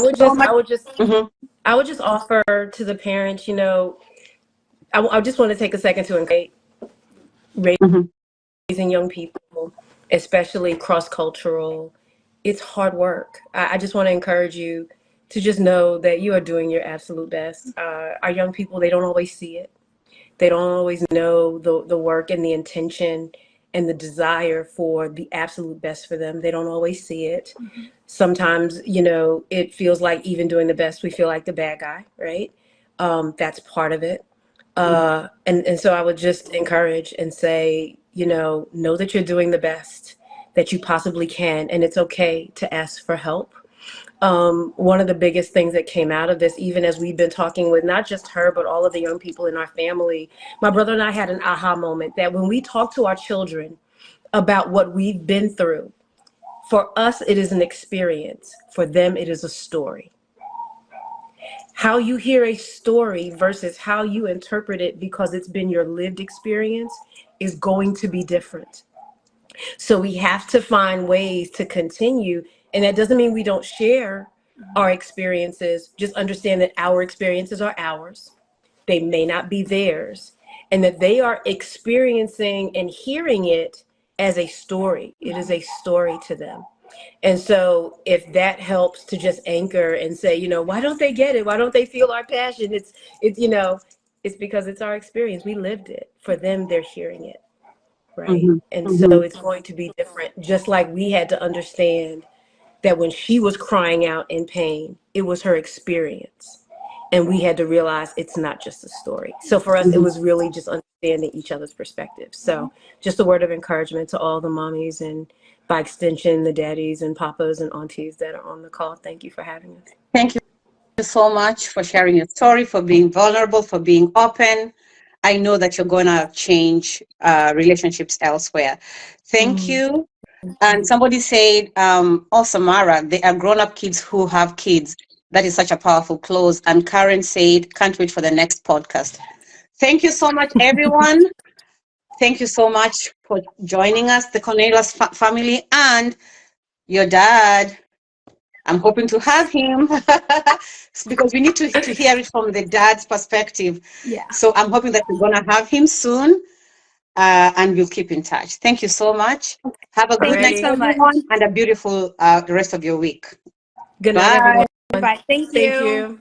A: would just offer to the parents, I just want to take a second to encourage raising young people, especially cross-cultural, it's hard work. I just want to encourage you to just know that you are doing your absolute best. Our young people, they don't always see it. They don't always know the work and the intention and the desire for the absolute best for them. They don't always see it. Sometimes, it feels like even doing the best, we feel like the bad guy, right? That's part of it. And so I would just encourage and say, know that you're doing the best that you possibly can, and it's okay to ask for help. One of the biggest things that came out of this, even as we've been talking with not just her, but all of the young people in our family, my brother and I had an aha moment that when we talk to our children about what we've been through, for us, it is an experience. For them, it is a story. How you hear a story versus how you interpret it because it's been your lived experience is going to be different. So we have to find ways to continue. And that doesn't mean we don't share our experiences. Just understand that our experiences are ours. They may not be theirs. And that they are experiencing and hearing it as a story. It is a story to them. And so if that helps to just anchor and say, why don't they get it? Why don't they feel our passion? It's because it's our experience. We lived it. For them, they're hearing it. Right. And so it's going to be different. Just like we had to understand that when she was crying out in pain, it was her experience. And we had to realize it's not just a story. So for us, it was really just understanding each other's perspectives. So just a word of encouragement to all the mommies and by extension, the daddies and papas and aunties that are on the call. Thank you for having us.
B: Thank you so much for sharing your story, for being vulnerable, for being open. I know that you're going to change relationships elsewhere. Thank you. And somebody said, oh, Samara, they are grown-up kids who have kids. That is such a powerful close. And Karen said, can't wait for the next podcast. Thank you so much, everyone. Thank you so much for joining us, the Cornelius family, and your dad. I'm hoping to have him because we need to hear it from the dad's perspective.
C: Yeah.
B: So I'm hoping that we're going to have him soon, and we'll keep in touch. Thank you so much. Have a good night,
C: so
B: everyone, and a beautiful rest of your week.
A: Good night, everyone.
C: Bye. Thank you.
A: Thank you.